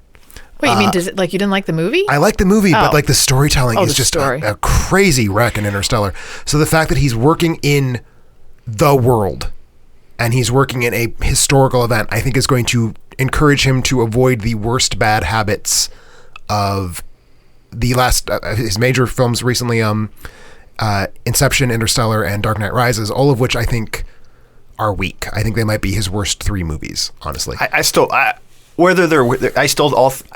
Wait, you mean you didn't like the movie? I like the movie, but Oh. like the storytelling is the just story. a crazy wreck in Interstellar. So the fact that he's working in the world and he's working in a historical event, I think is going to encourage him to avoid the worst bad habits of the last his major films recently, Inception, Interstellar, and Dark Knight Rises, all of which I think are weak. I think they might be his worst 3 movies, honestly. I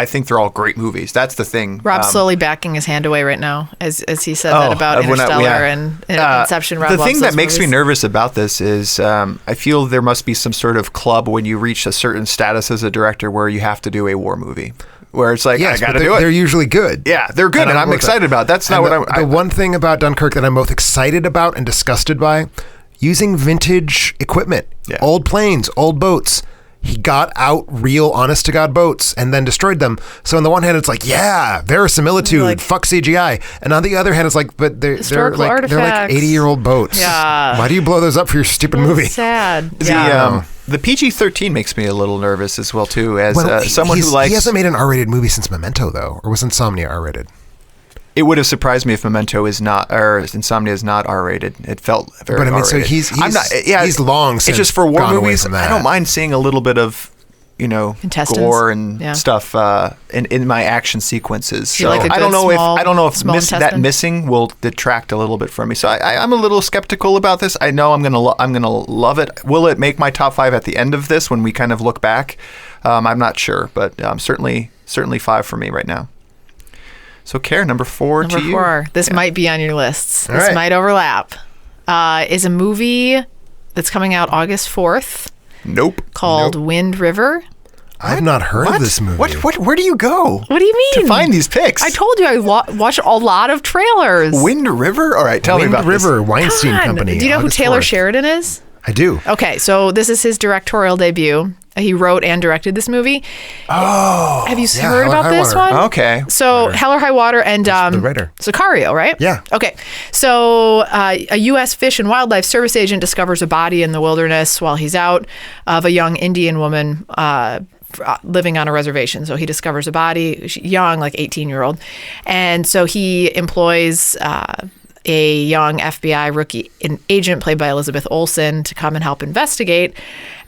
think they're all great movies. That's the thing. Rob's slowly backing his hand away right now, as he said that about Interstellar and Inception. Rob the thing that loves makes movies. me nervous about this is I feel there must be some sort of club when you reach a certain status as a director where you have to do a war movie. Where it's like, yes, I got to do it. They're usually good. Yeah, they're good, and I'm excited about it. That's not what I'm... The one thing about Dunkirk that I'm both excited about and disgusted by, using vintage equipment, old planes, old boats. He got out real, honest-to-God boats and then destroyed them. So on the one hand, it's like, yeah, verisimilitude, fuck CGI. And on the other hand, it's like, but they're like 80-year-old boats. Yeah. Why do you blow those up for your stupid movie? Sad. The PG-13 makes me a little nervous as well, too, as someone who likes... He hasn't made an R-rated movie since Memento, though. Or was Insomnia R-rated? It would have surprised me if Insomnia is not R-rated. It felt very R-rated. But I mean, so he's long since it's just for war gone away movies. from that. I don't mind seeing a little bit of, gore and stuff in my action sequences. So like I don't know if that missing will detract a little bit from me. So I'm a little skeptical about this. I know I'm gonna love it. Will it make my top 5 at the end of this when we kind of look back? I'm not sure, but certainly 5 for me right now. So, Care, number 4 to you. Number 4. This might be on your lists. All this right. might overlap. Is a movie that's coming out August 4th. Nope. Called Wind River. I've not heard of this movie. Where do you go? What do you mean? To find these picks? I told you I watch a lot of trailers. Wind River? All right, tell me about Wind River, this. Weinstein Company. Do you know August who Taylor 4th. Sheridan is? I do. Okay, so this is his directorial debut. He wrote and directed this movie. Oh. Have you heard about this one? Okay. So Hell or High Water and the writer. Sicario, right? Yeah. Okay. So a U.S. Fish and Wildlife Service agent discovers a body in the wilderness while he's out of a young Indian woman living on a reservation. So he discovers a body, young, like 18-year-old. And so he employs a young FBI rookie agent played by Elizabeth Olsen to come and help investigate.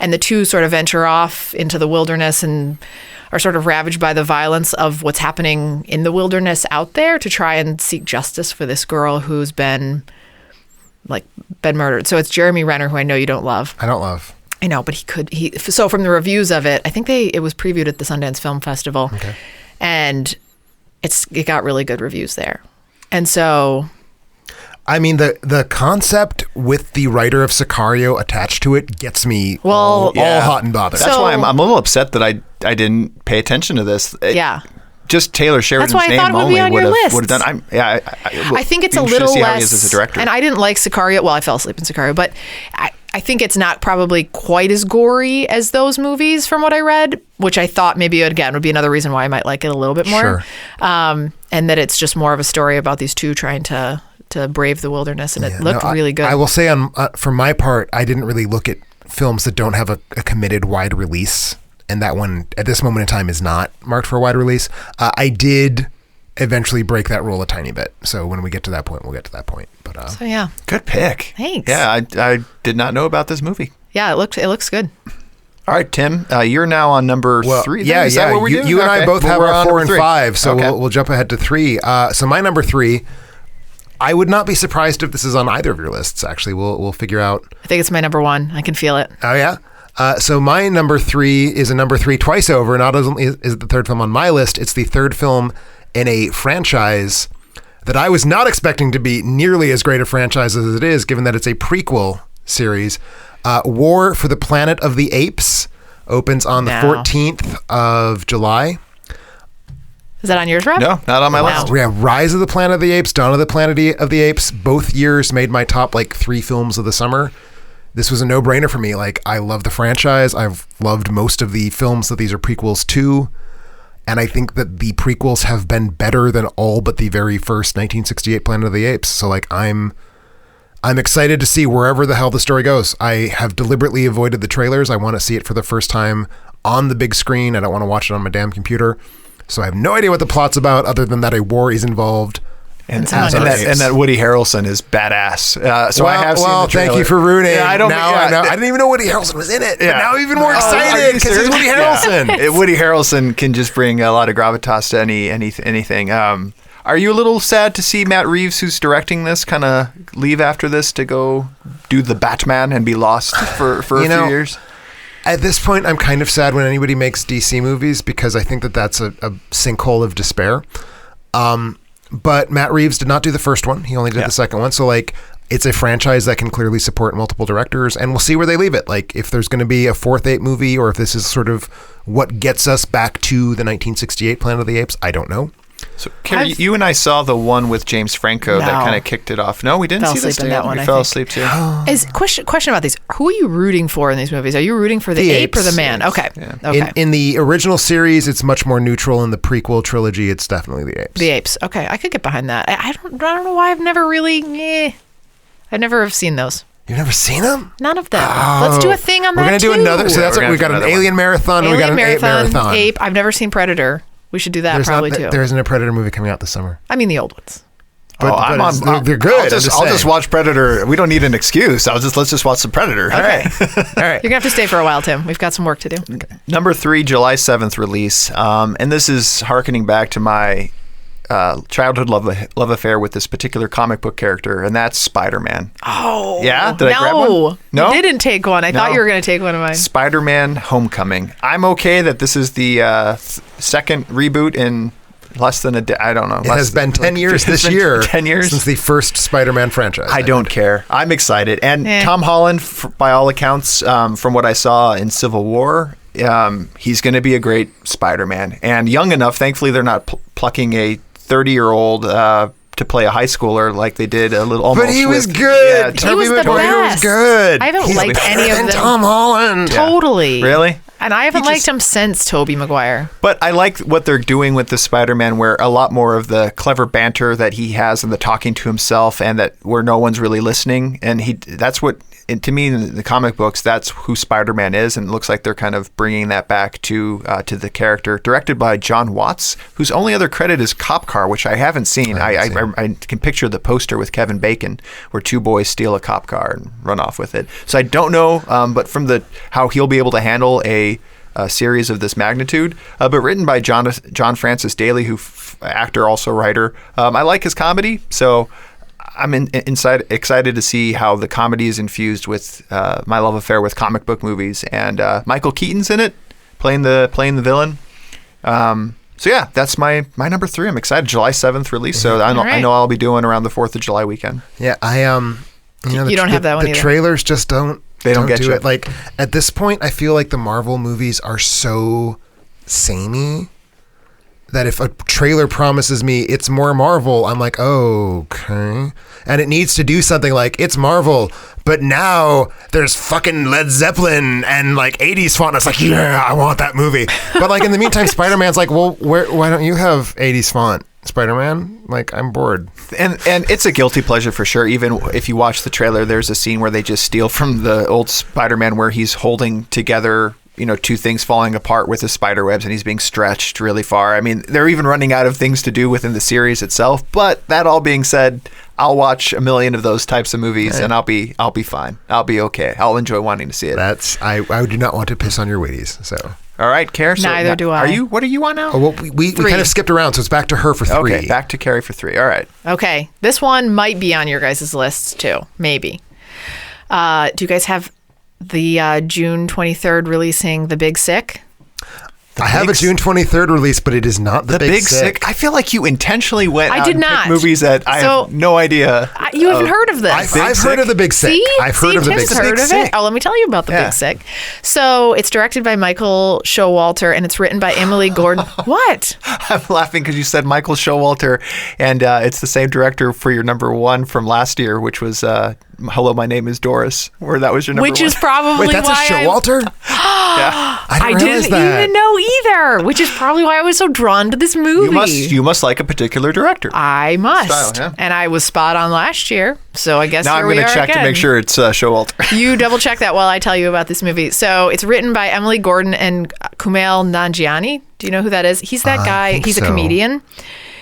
And the two sort of venture off into the wilderness and are sort of ravaged by the violence of what's happening in the wilderness out there to try and seek justice for this girl who's been murdered. So it's Jeremy Renner, who I know you don't love. I don't love. I know, but so from the reviews of it, I think it was previewed at the Sundance Film Festival. Okay. And it got really good reviews there. And so... I mean, the concept with the writer of Sicario attached to it gets me all hot and bothered. That's why I'm a little upset that I didn't pay attention to this. Just Taylor Sheridan's That's why I name thought it would only be on your list. would have done. I think it's a you should little see less. how he is as a director. And I didn't like Sicario. Well, I fell asleep in Sicario, but I think it's not probably quite as gory as those movies from what I read, which I thought maybe again would be another reason why I might like it a little bit more. Sure. And that it's just more of a story about these two trying to brave the wilderness, and it looked really good. I will say, for my part, I didn't really look at films that don't have a committed wide release, and that one at this moment in time is not marked for a wide release. I did eventually break that rule a tiny bit, so when we get to that point, we'll get to that point. But so yeah, good pick. Thanks. Yeah, I did not know about this movie. Yeah, it looks good. All right, Tim, you're now on number 3. Yeah, Is that what we're doing? You and I both have our 4 and 5, so okay. we'll jump ahead to 3. So my number 3. I would not be surprised if this is on either of your lists, actually. We'll figure out. I think it's my number 1. I can feel it. Oh, yeah? So my number 3 is a number 3 twice over. Not only is it the third film on my list, it's the third film in a franchise that I was not expecting to be nearly as great a franchise as it is, given that it's a prequel series. War for the Planet of the Apes opens on the 14th of July. Is that on yours, Rob? No, not on my list. We have Rise of the Planet of the Apes, Dawn of the Planet of the Apes. Both years made my top 3 films of the summer. This was a no-brainer for me. I love the franchise. I've loved most of the films that these are prequels to. And I think that the prequels have been better than all but the very first 1968 Planet of the Apes. So I'm excited to see wherever the hell the story goes. I have deliberately avoided the trailers. I want to see it for the first time on the big screen. I don't want to watch it on my damn computer. So I have no idea what the plot's about other than that a war is involved. And some that Woody Harrelson is badass. So I have seen the trailer. Thank you for rooting. Yeah, I didn't even know Woody Harrelson was in it. But now I'm even more excited because it's Woody Harrelson. Yeah. Woody Harrelson can just bring a lot of gravitas to anything. Are you a little sad to see Matt Reeves, who's directing this, kind of leave after this to go do the Batman and be lost for a few years? At this point, I'm kind of sad when anybody makes DC movies because I think that that's a sinkhole of despair. But Matt Reeves did not do the first one. He only did the second one. So, like, it's a franchise that can clearly support multiple directors, and we'll see where they leave it. Like, if there's going to be a fourth Ape movie or if this is sort of what gets us back to the 1968 Planet of the Apes, I don't know. So, Carrie, you and I saw the one with James Franco that kind of kicked it off. No, we didn't see this together. We fell asleep too. Question about these. Who are you rooting for in these movies? Are you rooting for the ape or the man? Okay. Yeah. Okay. In the original series, it's much more neutral. In the prequel trilogy, it's definitely the apes. The apes. Okay. I could get behind that. I don't know why I've never really... I never have seen those. You've never seen them? None of them. Let's do a thing on that. We're going to do another. So that's what we've got an Alien marathon. We got an Ape marathon. Ape. I've never seen Predator. We should do that too. There isn't a Predator movie coming out this summer. I mean the old ones. They're good. I'll just watch Predator. We don't need an excuse. Let's just watch some Predator. Okay. All right. You're gonna have to stay for a while, Tim. We've got some work to do. Okay. Number 3, July 7th release. And this is harkening back to my childhood love affair with this particular comic book character, and that's Spider-Man. Oh. Yeah? Did I grab one? No, you didn't take one. I thought you were going to take one of mine. Spider-Man Homecoming. I'm okay that this is the second reboot in less than a day. I don't know. It has been 10 years this year. 10 years? Since the first Spider-Man franchise. I don't care. I'm excited. And Tom Holland, by all accounts, from what I saw in Civil War, he's going to be a great Spider-Man. And young enough, thankfully they're not plucking a 30-year-old to play a high schooler like they did a little almost. But he was good. He was the best. Was good. I haven't liked any of them. Tom Holland. Totally. Really? And I haven't liked him since Tobey Maguire. But I like what they're doing with the Spider-Man, where a lot more of the clever banter that he has and the talking to himself, and that where no one's really listening. And that's what, and to me, in the comic books, that's who Spider-Man is. And it looks like they're kind of bringing that back to the character. Directed by John Watts, whose only other credit is Cop Car, which I haven't seen. I can picture the poster with Kevin Bacon, where two boys steal a cop car and run off with it. So I don't know, but from how he'll be able to handle a series of this magnitude, but written by John Francis Daly, who actor, also writer. I like his comedy, so I'm excited to see how the comedy is infused with my love affair with comic book movies. And Michael Keaton's in it, playing the villain. So yeah, that's my number 3. I'm excited. July 7th release, so I know I'll be doing around the 4th of July weekend. Yeah, you don't have that one either. The trailers just don't. They don't get do you. It. Like, at this point, I feel like the Marvel movies are so samey that if a trailer promises me it's more Marvel, I'm like, oh, okay. And it needs to do something like, it's Marvel, but now there's fucking Led Zeppelin and like 80s font. And it's like, yeah, I want that movie. But like in the meantime, Spider-Man's like, well, why don't you have 80s font? Spider-Man, like, I'm bored. And it's a guilty pleasure for sure. Even if you watch the trailer, there's a scene where they just steal from the old Spider-Man where he's holding together, two things falling apart with his spider webs, and he's being stretched really far. I mean, they're even running out of things to do within the series itself. But that all being said, I'll watch a million of those types of movies, and I'll be fine. I'll be okay. I'll enjoy wanting to see it. I do not want to piss on your Wheaties, so. All right, Carrie. Neither do I. What are you on now? Oh, well, we kind of skipped around, so it's back to her for 3. Okay, back to Carrie for 3. All right. Okay, this one might be on your guys' lists too, maybe. Do you guys have the June 23rd releasing The Big Sick? I have a June 23rd release, but it is not The Big Sick. I feel like you intentionally went I out did and not. picked movies that I have no idea. You haven't heard of this. I've heard of The Big Sick. See? I've heard of The Big Sick. Heard of it? Oh, let me tell you about The Big Sick. So it's directed by Michael Showalter, and it's written by Emily Gordon. What? I'm laughing because you said Michael Showalter, and it's the same director for your number 1 from last year, which was Hello, My Name is Doris, where that was your number 1. Which is probably Wait, that's why a Showalter? Yeah. I didn't even know either, which is probably why I was so drawn to this movie. You must like a particular director. I must. Style, yeah. And I was spot on last year, so I guess now here I'm we going are to check again. to make sure it's Showalter. You double check that while I tell you about this movie. So it's written by Emily Gordon and Kumail Nanjiani. Do you know who that is? He's that guy. He's a comedian.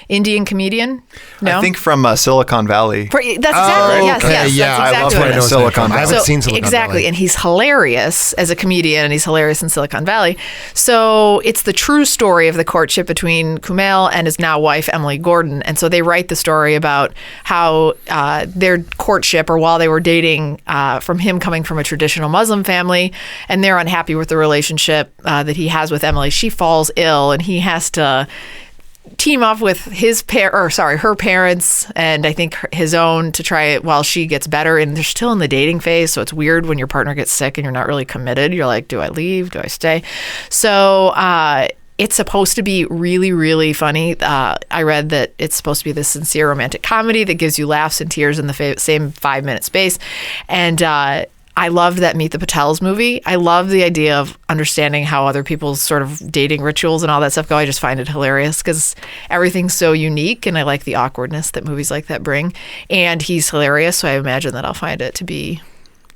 Indian comedian. No, I think from Silicon Valley. That's exactly yes. Yeah, That's I love exactly what it him in is. Silicon I Valley. haven't seen Silicon exactly, Valley. and he's hilarious as a comedian, and he's hilarious in Silicon Valley. So it's the true story of the courtship between Kumail and his now wife Emily Gordon, and so they write the story about how their courtship, or while they were dating, from him coming from a traditional Muslim family, and they're unhappy with the relationship that he has with Emily. She falls ill, and he has to team up with her parents, and I think his own, to try it while she gets better. And they're still in the dating phase, so it's weird when your partner gets sick and you're not really committed. You're like, do I leave? Do I stay? So it's supposed to be really, really funny. I read that it's supposed to be this sincere romantic comedy that gives you laughs and tears in the same 5-minute space. And I loved that Meet the Patels movie. I love the idea of understanding how other people's sort of dating rituals and all that stuff go. I just find it hilarious because everything's so unique, and I like the awkwardness that movies like that bring. And he's hilarious, so I imagine that I'll find it to be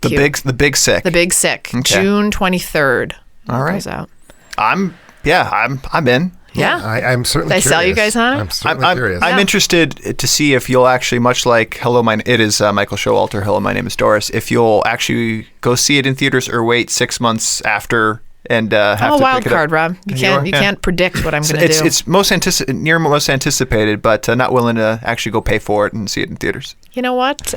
cute. The Big Sick. The Big Sick, Okay. June 23rd. All right. Goes out. I'm in. Yeah. I'm certainly Did I curious. sell you guys on it? I'm certainly curious. I'm interested to see if you'll actually, much like it is Michael Showalter, Hello, My Name is Doris, if you'll actually go see it in theaters or wait 6 months after and have I'm a to wild pick it card, up. Rob. You can't predict what I'm going to do. It's most anticipated, but not willing to actually go pay for it and see it in theaters. You know what?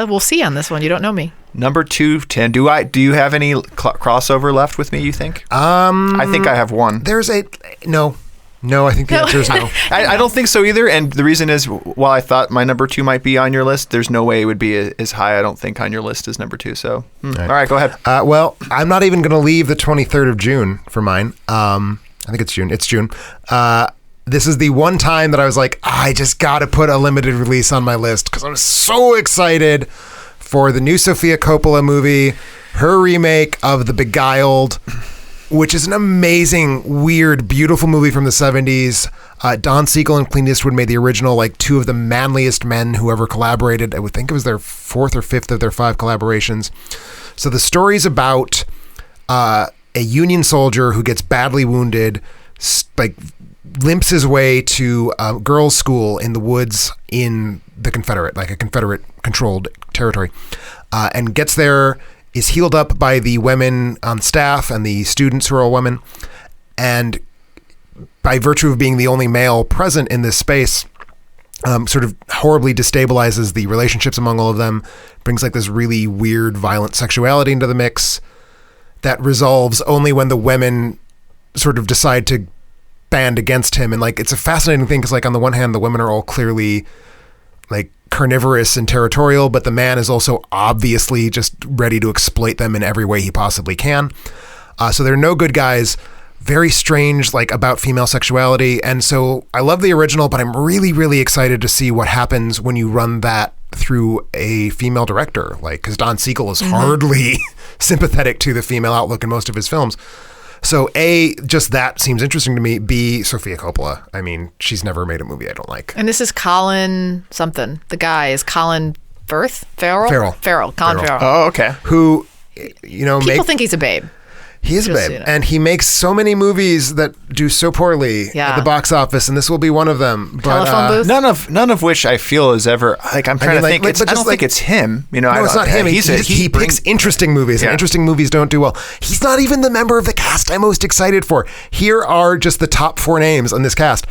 We'll see on this one. You don't know me. Number 2, 10. Do you have any crossover left with me, you think? I think I have one. There's no. I think the answer is no. I don't think so either. And the reason is, while I thought my number 2 might be on your list, there's no way it would be as high, I don't think, on your list as number 2. So, all right, go ahead. Well, I'm not even going to leave the 23rd of June for mine. I think it's June. It's June. This is the one time that I was like, I just got to put a limited release on my list because I'm so excited for the new Sofia Coppola movie, her remake of The Beguiled, which is an amazing, weird, beautiful movie from the 70s. Don Siegel and Clint Eastwood made the original, like, 2 of the manliest men who ever collaborated. I would think it was their 4th or 5th of their 5 collaborations. So the story's about a Union soldier who gets badly wounded, limps his way to a girls' school in the woods in the Confederate, like a Confederate-controlled territory, and gets there, is healed up by the women on staff and the students who are all women, and by virtue of being the only male present in this space, sort of horribly destabilizes the relationships among all of them, brings like this really weird, violent sexuality into the mix that resolves only when the women sort of decide to band against him. And like, it's a fascinating thing because like on the one hand, the women are all clearly like carnivorous and territorial, but the man is also obviously just ready to exploit them in every way he possibly can. So there are no good guys. Very strange, like, about female sexuality. And so I love the original, but I'm really, really excited to see what happens when you run that through a female director, like, because Don Siegel is hardly sympathetic to the female outlook in most of his films. So A, just that seems interesting to me. B, Sofia Coppola. I mean, she's never made a movie I don't like. And this is Colin something. The guy is Colin Farrell. Colin Farrell. Farrell. Oh, okay. Who, you know, People think he's a babe. He is a Just, babe, you know. and he makes so many movies that do so poorly at the box office, and this will be one of them. But, Telephone booth? None of which I feel is ever like I'm trying to think. I don't think it's him. You know, no, it's not him. He picks interesting movies, and interesting movies don't do well. He's not even the member of the cast I'm most excited for. Here are just the top 4 names on this cast: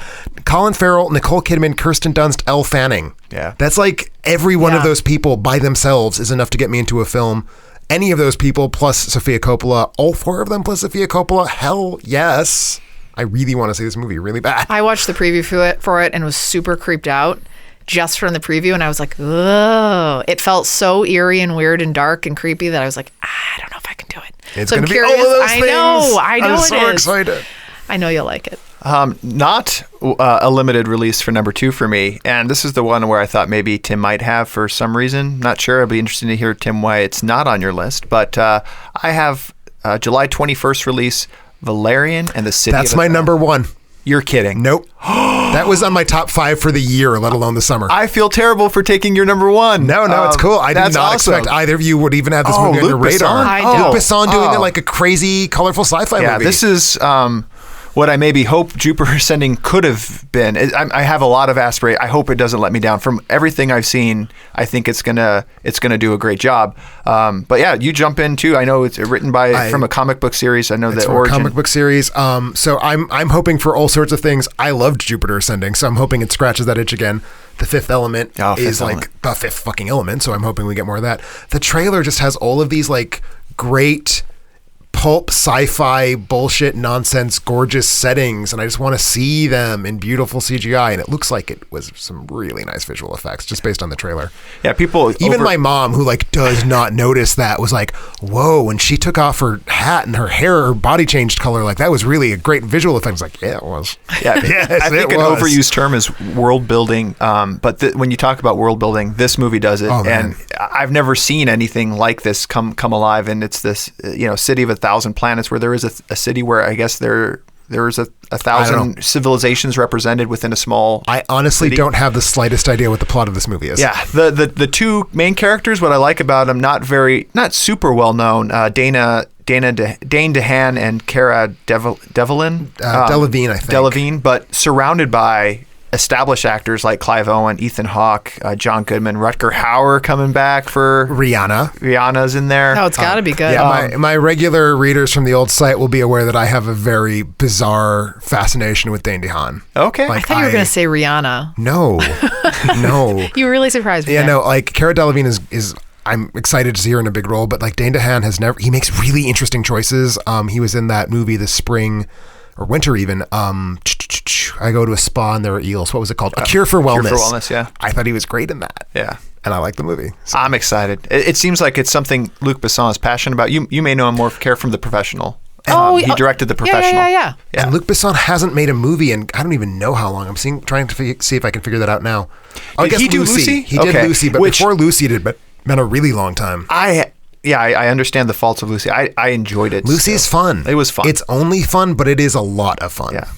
Colin Farrell, Nicole Kidman, Kirsten Dunst, Elle Fanning. Yeah, that's like every one of those people by themselves is enough to get me into a film. Any of those people plus Sofia Coppola, all 4 of them plus Sofia Coppola, hell yes. I really want to see this movie really bad. I watched the preview for it and was super creeped out just from the preview, and I was like, ugh. It felt so eerie and weird and dark and creepy that I was like, I don't know if I can do it. It's so going I'm to be curious. all of those things. I know I'm it so is. excited. I know you'll like it. Not a limited release for number 2 for me, and this is the one where I thought maybe Tim might have for some reason. Not sure. I'd be interested to hear, Tim, why it's not on your list. But I have July 21st release, Valerian and the City. That's of my number 1. You're kidding. Nope. That was on my top 5 for the year, let alone the summer. I feel terrible for taking your number 1. No, it's cool. I did not expect either of you would even have this movie on your radar. I know. Luc Besson doing it like a crazy, colorful sci-fi movie. Yeah, this is what I maybe hope Jupiter Ascending could have been. I have a lot of aspiration. I hope it doesn't let me down. From everything I've seen, I think it's gonna do a great job. But yeah, you jump in too. I know it's written from a comic book series. I know the origin. Comic book series. So I'm hoping for all sorts of things. I loved Jupiter Ascending, so I'm hoping it scratches that itch again. The Fifth Element is like the fifth fucking element, so I'm hoping we get more of that. The trailer just has all of these like great pulp sci-fi bullshit nonsense gorgeous settings, and I just want to see them in beautiful CGI, and it looks like it was some really nice visual effects just based on the trailer. Yeah, people even my mom, who like does not notice that, was like, whoa, when she took off her hat and her body changed color, like that was really a great visual effect. I was like, yeah, it was. Yeah, yes, I think an overused term is world building, but when you talk about world building, this movie does it. And I've never seen anything like this come alive, and it's this city of 1,000 planets, where there is a city where I guess there is a 1,000 civilizations represented within a small. I honestly don't have the slightest idea what the plot of this movie is. Yeah, the two main characters, what I like about them, not super well known, Dane DeHaan and Cara Delevingne, Delevingne, I think. Delevingne, but surrounded by established actors like Clive Owen, Ethan Hawke, John Goodman, Rutger Hauer coming back for Rihanna's in there. Oh, it's got to be good. Yeah, my regular readers from the old site will be aware that I have a very bizarre fascination with Dane DeHaan. Okay. I thought you were going to say Rihanna. No. You really surprised me. Yeah, no, like Cara Delevingne is I'm excited to see her in a big role, but like Dane DeHaan he makes really interesting choices. He was in that movie this spring or winter even. I go to a spa and there are eels. What was it called? A Cure for Wellness. Cure for Wellness, yeah. I thought he was great in that. Yeah. And I like the movie. So. I'm excited. It seems like it's something Luc Besson is passionate about. You may know him more care from The Professional. He directed The Professional. Yeah. And Luc Besson hasn't made a movie in I don't even know how long. I'm trying to see if I can figure that out now. Did he do Lucy? He did Lucy, but before Lucy did, but been a really long time. I understand the faults of Lucy. I enjoyed it. Lucy's fun. It was fun. It's only fun, but it is a lot of fun. Yeah.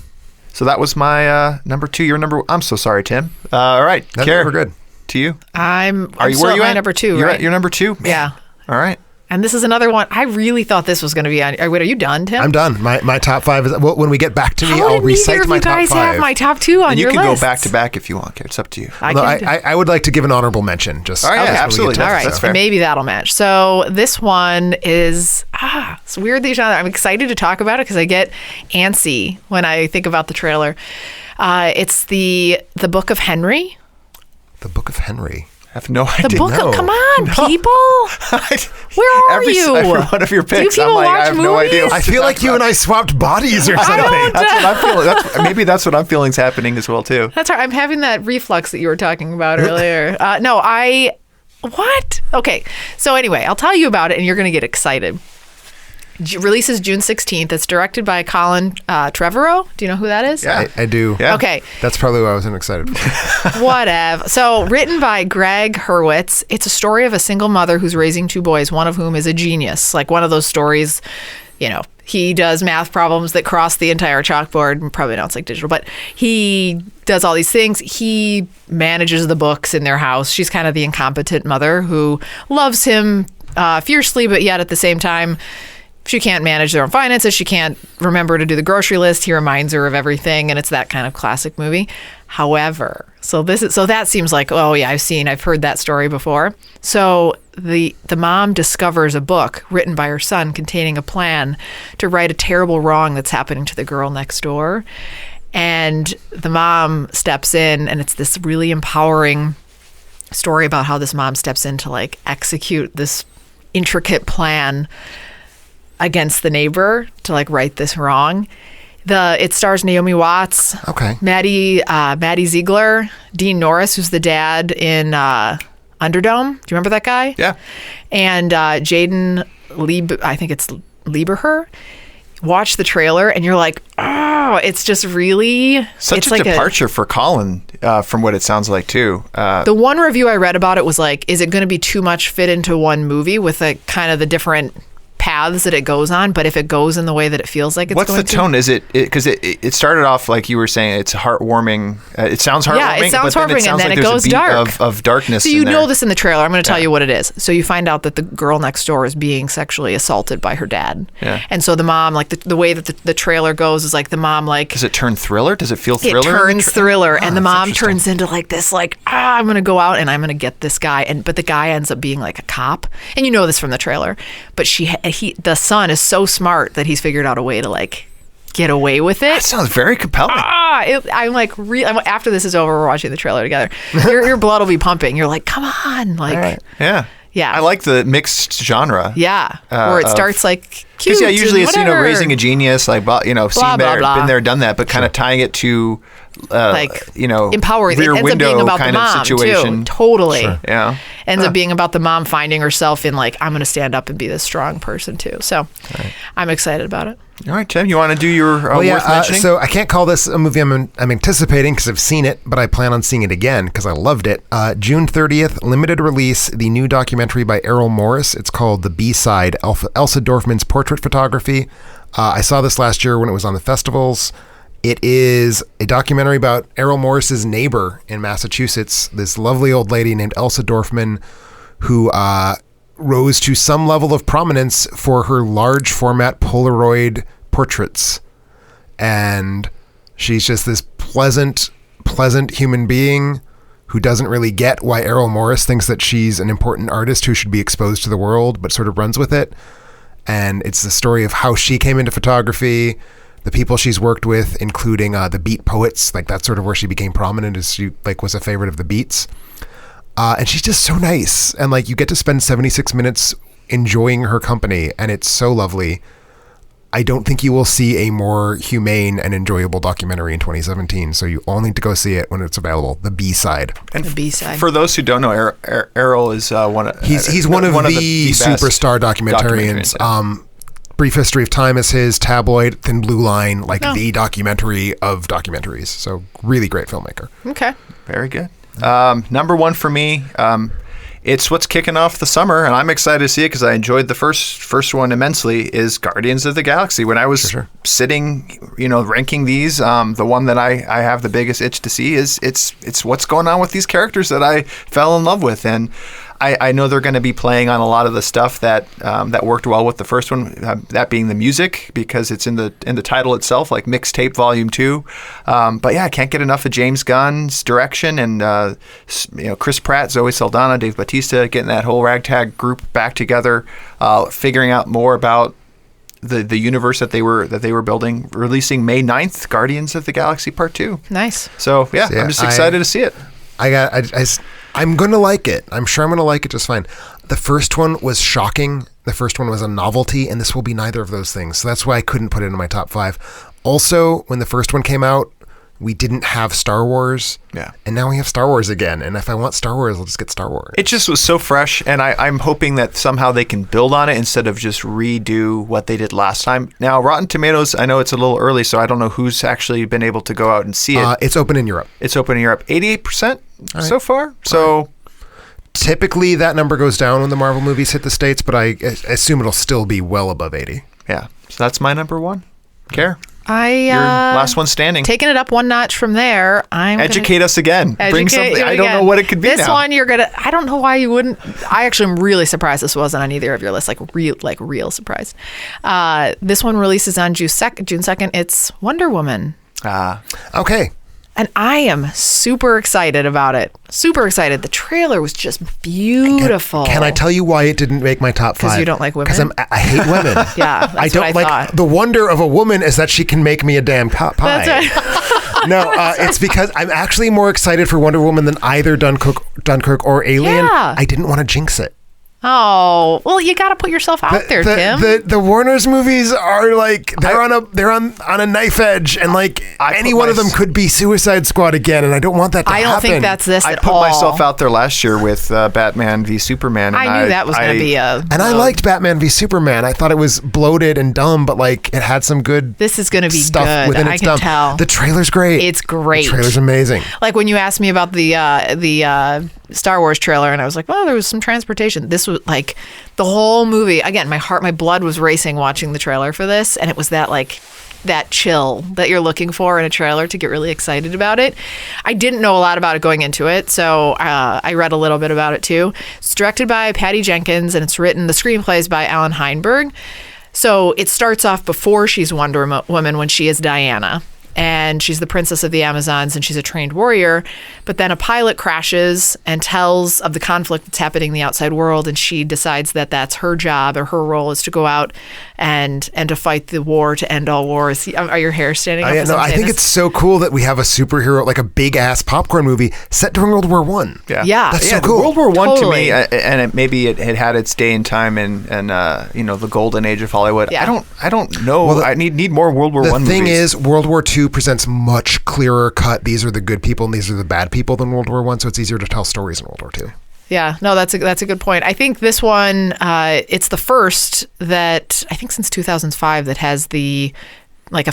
So that was my number 2. Your number. I'm so sorry, Tim. All right, Carrie, we're good. To you. I'm where still you at my at? number 2. You're right? at your number 2. Man. Yeah. All right. And this is another one. I really thought this was going to be on. Wait, are you done, Tim? I'm done. My top 5 is. Well, when we get back to me, How I'll recite my top 5. you guys have my top 2 on and your list? You can list? go back to back if you want, Carrie. It's up to you. I would like to give an honorable mention. Just all right, absolutely. All right, that's fair. Maybe that'll match. So this one is it's weird that I'm excited to talk about it because I get antsy when I think about the trailer. It's the Book of Henry. The Book of Henry. I have no idea. The book of, come on, people. Where are you? Every one of your picks, Do people watch I have movies? no idea. I feel like you and I swapped bodies or something. That's what I'm feeling. Maybe that's what I'm feeling is happening as well too. That's right. I'm having that reflux that you were talking about earlier. What? Okay. So anyway, I'll tell you about it, and you're going to get excited. Releases June 16th. It's directed by Colin Trevorrow. Do you know who that is? Yeah, I do. Yeah. Okay. That's probably what I wasn't excited for. Whatever. So, written by Greg Hurwitz. It's a story of a single mother who's raising 2 boys, one of whom is a genius. Like one of those stories, he does math problems that cross the entire chalkboard. Probably not it's like digital, but he does all these things. He manages the books in their house. She's kind of the incompetent mother who loves him fiercely, but yet at the same time, she can't manage their own finances. She can't remember to do the grocery list. He reminds her of everything, and it's that kind of classic movie. However, so that seems like, oh yeah, I've heard that story before. So the mom discovers a book written by her son containing a plan to right a terrible wrong that's happening to the girl next door, and the mom steps in, and it's this really empowering story about how this mom steps in to like execute this intricate plan against the neighbor to like right this wrong. It stars Naomi Watts, Maddie Ziegler, Dean Norris, who's the dad in Underdome. Do you remember that guy? Yeah. And Jaden I think it's Lieberher. Watch the trailer and you're like, oh, it's just really such a departure for Colin from what it sounds like too. The one review I read about it was like, is it going to be too much fit into one movie with a kind of the different paths that it goes on, but if it goes in the way that it feels like it's What's going the tone? Is it because it started off like you were saying, it's heartwarming. It sounds heartwarming. Yeah, it sounds but then heartwarming, it sounds and then like it there's goes a beat dark. of darkness. So you in there. know this in the trailer. I'm going to tell you what it is. So you find out that the girl next door is being sexually assaulted by her dad. Yeah. And so the mom, like the way that the trailer goes is like the mom like Does it turn thriller? Does it feel thriller? It turns thriller, and the that's mom interesting. turns into like this, like I'm going to go out and I'm going to get this guy, but the guy ends up being like a cop, and you know this from the trailer. But the son is so smart that he's figured out a way to like get away with it. That sounds very compelling. I'm like, after this is over, we're watching the trailer together. Your blood will be pumping. You're like, come on, like, All right. Yeah. Yeah. I like the mixed genre. yeah, where it starts like cute. Because usually it's whatever. raising a genius, like seen blah, there, blah. been there, done that, but kind of tying it to empowering. rear It ends up window being about kind the of mom situation. too. Totally. Sure. Yeah. Ends up being about the mom finding herself in like, I'm going to stand up and be this strong person too. So I'm excited about it. All right, Tim, you want to do your worth mentioning? So I can't call this a movie I'm anticipating because I've seen it, but I plan on seeing it again because I loved it. June 30th, limited release, the new documentary by Errol Morris. It's called The B-Side, Elsa Dorfman's portrait photography. I saw this last year when it was on the festivals. It is a documentary about Errol Morris's neighbor in Massachusetts, this lovely old lady named Elsa Dorfman, who rose to some level of prominence for her large format Polaroid portraits. And she's just this pleasant human being who doesn't really get why Errol Morris thinks that she's an important artist who should be exposed to the world, but sort of runs with it. And it's the story of how she came into photography, the people she's worked with, including the Beat poets. Like that's sort of where she became prominent, as she like was a favorite of the Beats. And she's just so nice. And like you get to spend 76 minutes enjoying her company, and it's so lovely. I don't think you will see a more humane and enjoyable documentary in 2017. So you all need to go see it when it's available. The B-Side. And The B-Side. For those who don't know, Errol is one of He's one of the best superstar documentarians. yeah. Brief History of Time is his, Tabloid, Thin Blue Line, the documentary of documentaries. So really great filmmaker. Okay. Very good. Number one for me, it's what's kicking off the summer, and I'm excited to see it because I enjoyed the first one immensely, is Guardians of the Galaxy. When I was sitting, ranking these, the one that I have the biggest itch to see is it's what's going on with these characters that I fell in love with. And I know they're going to be playing on a lot of the stuff that worked well with the first one, that being the music, because it's in the title itself, like Mixtape Volume 2. But yeah, I can't get enough of James Gunn's direction, and Chris Pratt, Zoe Saldana, Dave Bautista, getting that whole ragtag group back together, figuring out more about the universe that they were building. Releasing May 9th, Guardians of the Galaxy Part 2. Nice. So yeah, I'm just excited to see it. I'm going to like it. I'm sure I'm going to like it just fine. The first one was shocking. The first one was a novelty, and this will be neither of those things. So that's why I couldn't put it in my top 5. Also, when the first one came out, we didn't have Star Wars. Yeah. And now we have Star Wars again. And if I want Star Wars, I'll just get Star Wars. It just was so fresh, and I'm hoping that somehow they can build on it instead of just redo what they did last time. Now, Rotten Tomatoes, I know it's a little early, so I don't know who's actually been able to go out and see it. It's open in Europe. It's open in Europe. 88% so far. So Typically, that number goes down when the Marvel movies hit the States, but I assume it'll still be well above 80. yeah, so that's my number one. Care? Your Your last one standing. Taking it up one notch from there. Educate us again. Bring something. I don't know what it could be this now. one, I don't know why you wouldn't. I actually am really surprised this wasn't on either of your lists. Real surprised. This one releases on June 2nd. It's Wonder Woman. Okay. And I am super excited about it. Super excited. The trailer was just beautiful. Can I tell you why it didn't make my top 5? Because you don't like women? Because I hate women. Yeah, that's I don't what I like thought. the wonder of a woman is that she can make me a damn pie. That's right. No, it's because I'm actually more excited for Wonder Woman than either Dunkirk or Alien. Yeah. I didn't want to jinx it. Oh, well, you got to put yourself out there, Tim. The Warner's movies are like they're on a knife edge, and like any one of them could be Suicide Squad again, and I don't want that to happen. I don't think that's this I at put all. myself out there last year with Batman v Superman. And I knew that was going to be a... And I liked Batman v Superman. I thought it was bloated and dumb, but like it had some good This is going to be stuff good. within I its can dumb. tell. The trailer's great. It's great. The trailer's amazing. Like when you asked me about the Star Wars trailer, and I was like, "Oh, there was some transportation." This this was like the whole movie. Again, my blood was racing watching the trailer for this, and it was that chill that you're looking for in a trailer to get really excited about it. I didn't know a lot about it going into it, so I read a little bit about it too. It's directed by Patty Jenkins, and the screenplay is by Alan Heinberg. So it starts off before she's Wonder Woman, when she is Diana. And she's the princess of the Amazons, and she's a trained warrior. But then a pilot crashes and tells of the conflict that's happening in the outside world, and she decides that that's her job, or her role is to go out and to fight the war, to end all wars. Are your hair standing up? I think it's so cool that we have a superhero, like a big-ass popcorn movie set during World War I. Yeah. That's so cool. World War I Totally. to me, and maybe it had its day and time, and the golden age of Hollywood. Yeah. I don't know. Well, I need more World War I movies. The thing is, World War II presents much clearer cut. These are the good people and these are the bad people than World War I, so it's easier to tell stories in World War II. Yeah, no, that's a good point. I think this one, it's the first that I think since 2005 that has a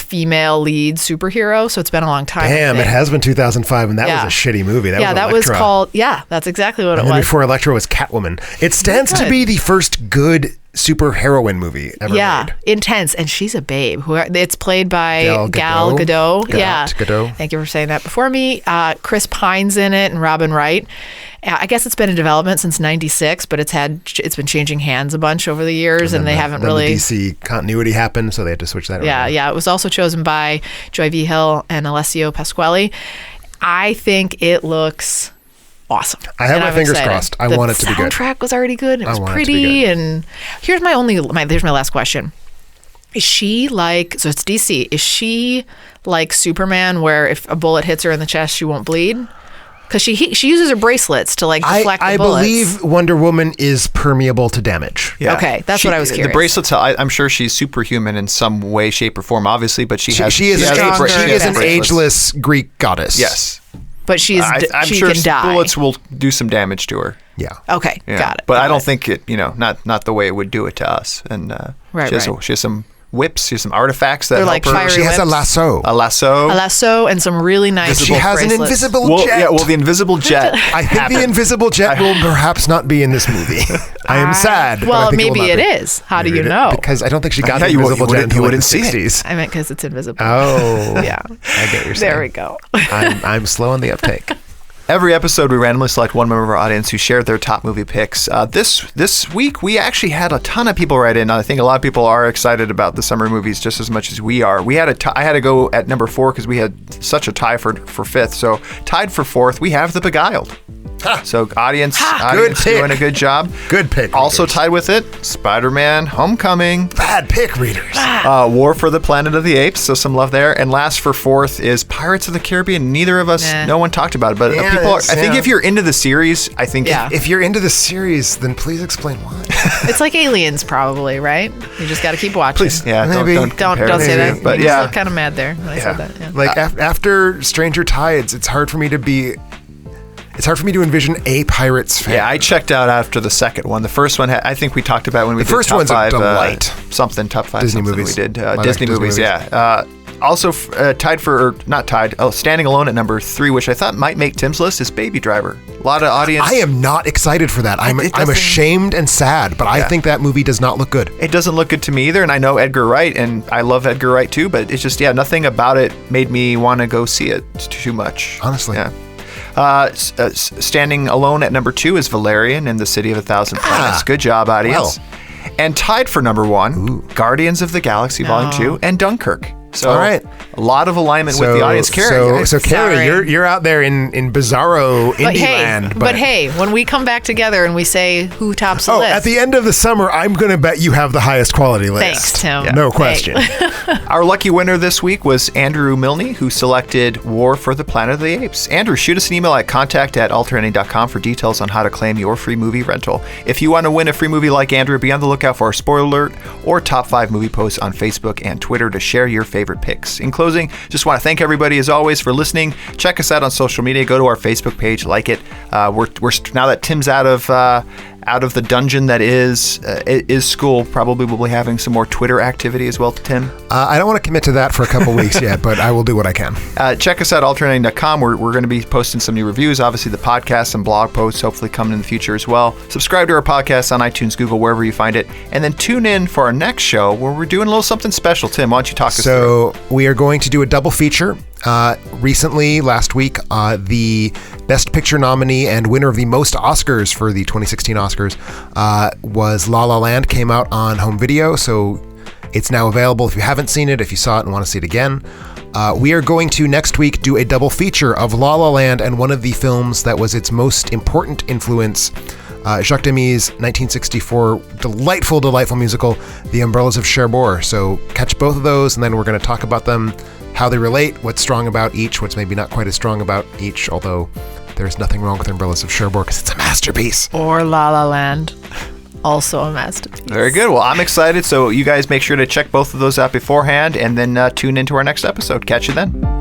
female lead superhero. So it's been a long time. Damn, it has been 2005, and that was a shitty movie. That was called. Yeah, that's exactly what and it was. Before Elektra was Catwoman. It stands to be the first good superheroine movie ever made. Yeah, intense, and she's a babe. It's played by Gal Gadot. Gadot. Thank you for saying that before me. Chris Pine's in it, and Robin Wright. I guess it's been in development since '96, but it's been changing hands a bunch over the years, and they haven't really. The DC continuity happened, so they had to switch that around. Yeah. It was also chosen by Joy V. Hill and Alessio Pasquale. I think it looks awesome. I have my fingers crossed. I want it to be good. The soundtrack was already good. It was pretty. And here's my last question. Is she so it's DC. Is she like Superman, where if a bullet hits her in the chest, she won't bleed? Because she uses her bracelets to deflect the bullets. I believe Wonder Woman is permeable to damage. Yeah. Okay, that's what I was curious. The bracelets, I'm sure she's superhuman in some way, shape, or form, obviously, but she is an ageless Greek goddess. Yes. But she sure can die. Bullets will do some damage to her. Yeah. Okay, got it. But I don't think it, not the way it would do it to us. And she has some whips. She has some artifacts that help her. She has a lasso. A lasso and some really nice She has bracelets. an invisible jet. Yeah, the invisible jet. I think the invisible jet will perhaps not be in this movie. I am sad. Well, maybe it is. How do you know? Because I don't think she got the invisible jet until the 60s. I meant because it's invisible. Oh. Yeah. I get what you're saying. There we go. I'm slow on the uptake. Every episode, we randomly select one member of our audience who shared their top movie picks. This week, we actually had a ton of people write in. I think a lot of people are excited about the summer movies just as much as we are. I had to go at number 4 because we had such a tie for 5th. So tied for 4th, we have The Beguiled. So audience doing a good job. Good pick. Also readers. tied with it, Spider-Man: Homecoming. Bad pick, readers. War for the Planet of the Apes, so some love there. And last for 4th is Pirates of the Caribbean. Neither of us, no one talked about it, but I think if you're into the series, if you're into the series, then please explain why. It's like Aliens, probably, right? You just got to keep watching. Please, yeah, maybe. Don't say that. But you look kind of mad there when I said that. Yeah. Like after Stranger Tides, it's hard for me to envision a Pirates fan. Yeah, I checked out after the second one. The first one, I think we talked about when we did first top one's 5, a delight. Top 5 Disney something movies. we did. Live Disney movies, yeah. Also standing alone at number 3, which I thought might make Tim's list, is Baby Driver. A lot of audience. I am not excited for that. I'm ashamed and sad, but I think that movie does not look good. It doesn't look good to me either, and I know Edgar Wright, and I love Edgar Wright too, but it's just, nothing about it made me want to go see it too much. Honestly. Yeah. Standing alone at number 2 is Valerian in the City of a Thousand Planets. Good job, audience. Well. And tied for number 1, Guardians of the Galaxy Volume 2 and Dunkirk. So all right. A lot of alignment with the audience. Carrie. So Carrie, you're out there in bizarro indie land. But hey, when we come back together and we say who tops the list. At the end of the summer, I'm going to bet you have the highest quality list. Thanks, Tim. Yeah. No question. Our lucky winner this week was Andrew Milne, who selected War for the Planet of the Apes. Andrew, shoot us an email at contact@alternating.com for details on how to claim your free movie rental. If you want to win a free movie like Andrew, be on the lookout for our spoiler alert or top 5 movie posts on Facebook and Twitter to share your favorite picks. In closing, just want to thank everybody as always for listening. Check us out on social media. Go to our Facebook page, like it. We're now that Tim's out of out of the dungeon that is school. Probably will be having some more Twitter activity as well, Tim. I don't want to commit to that for a couple weeks yet, but I will do what I can. Check us out, alternating.com. We're going to be posting some new reviews. Obviously, the podcast and blog posts hopefully coming in the future as well. Subscribe to our podcast on iTunes, Google, wherever you find it. And then tune in for our next show where we're doing a little something special. Tim, why don't you talk us through? So we are going to do a double feature. Recently, last week, the Best Picture nominee and winner of the most Oscars for the 2016 Oscars was La La Land. Came out on home video, so it's now available if you haven't seen it, if you saw it and want to see it again. We are going to next week do a double feature of La La Land and one of the films that was its most important influence, Jacques Demy's 1964 delightful musical, The Umbrellas of Cherbourg. So catch both of those, and then we're going to talk about them, how they relate, what's strong about each, what's maybe not quite as strong about each, although there's nothing wrong with Umbrellas of Cherbourg because it's a masterpiece. Or La La Land, also a masterpiece. Very good. Well, I'm excited, so you guys make sure to check both of those out beforehand, and then tune into our next episode. Catch you then.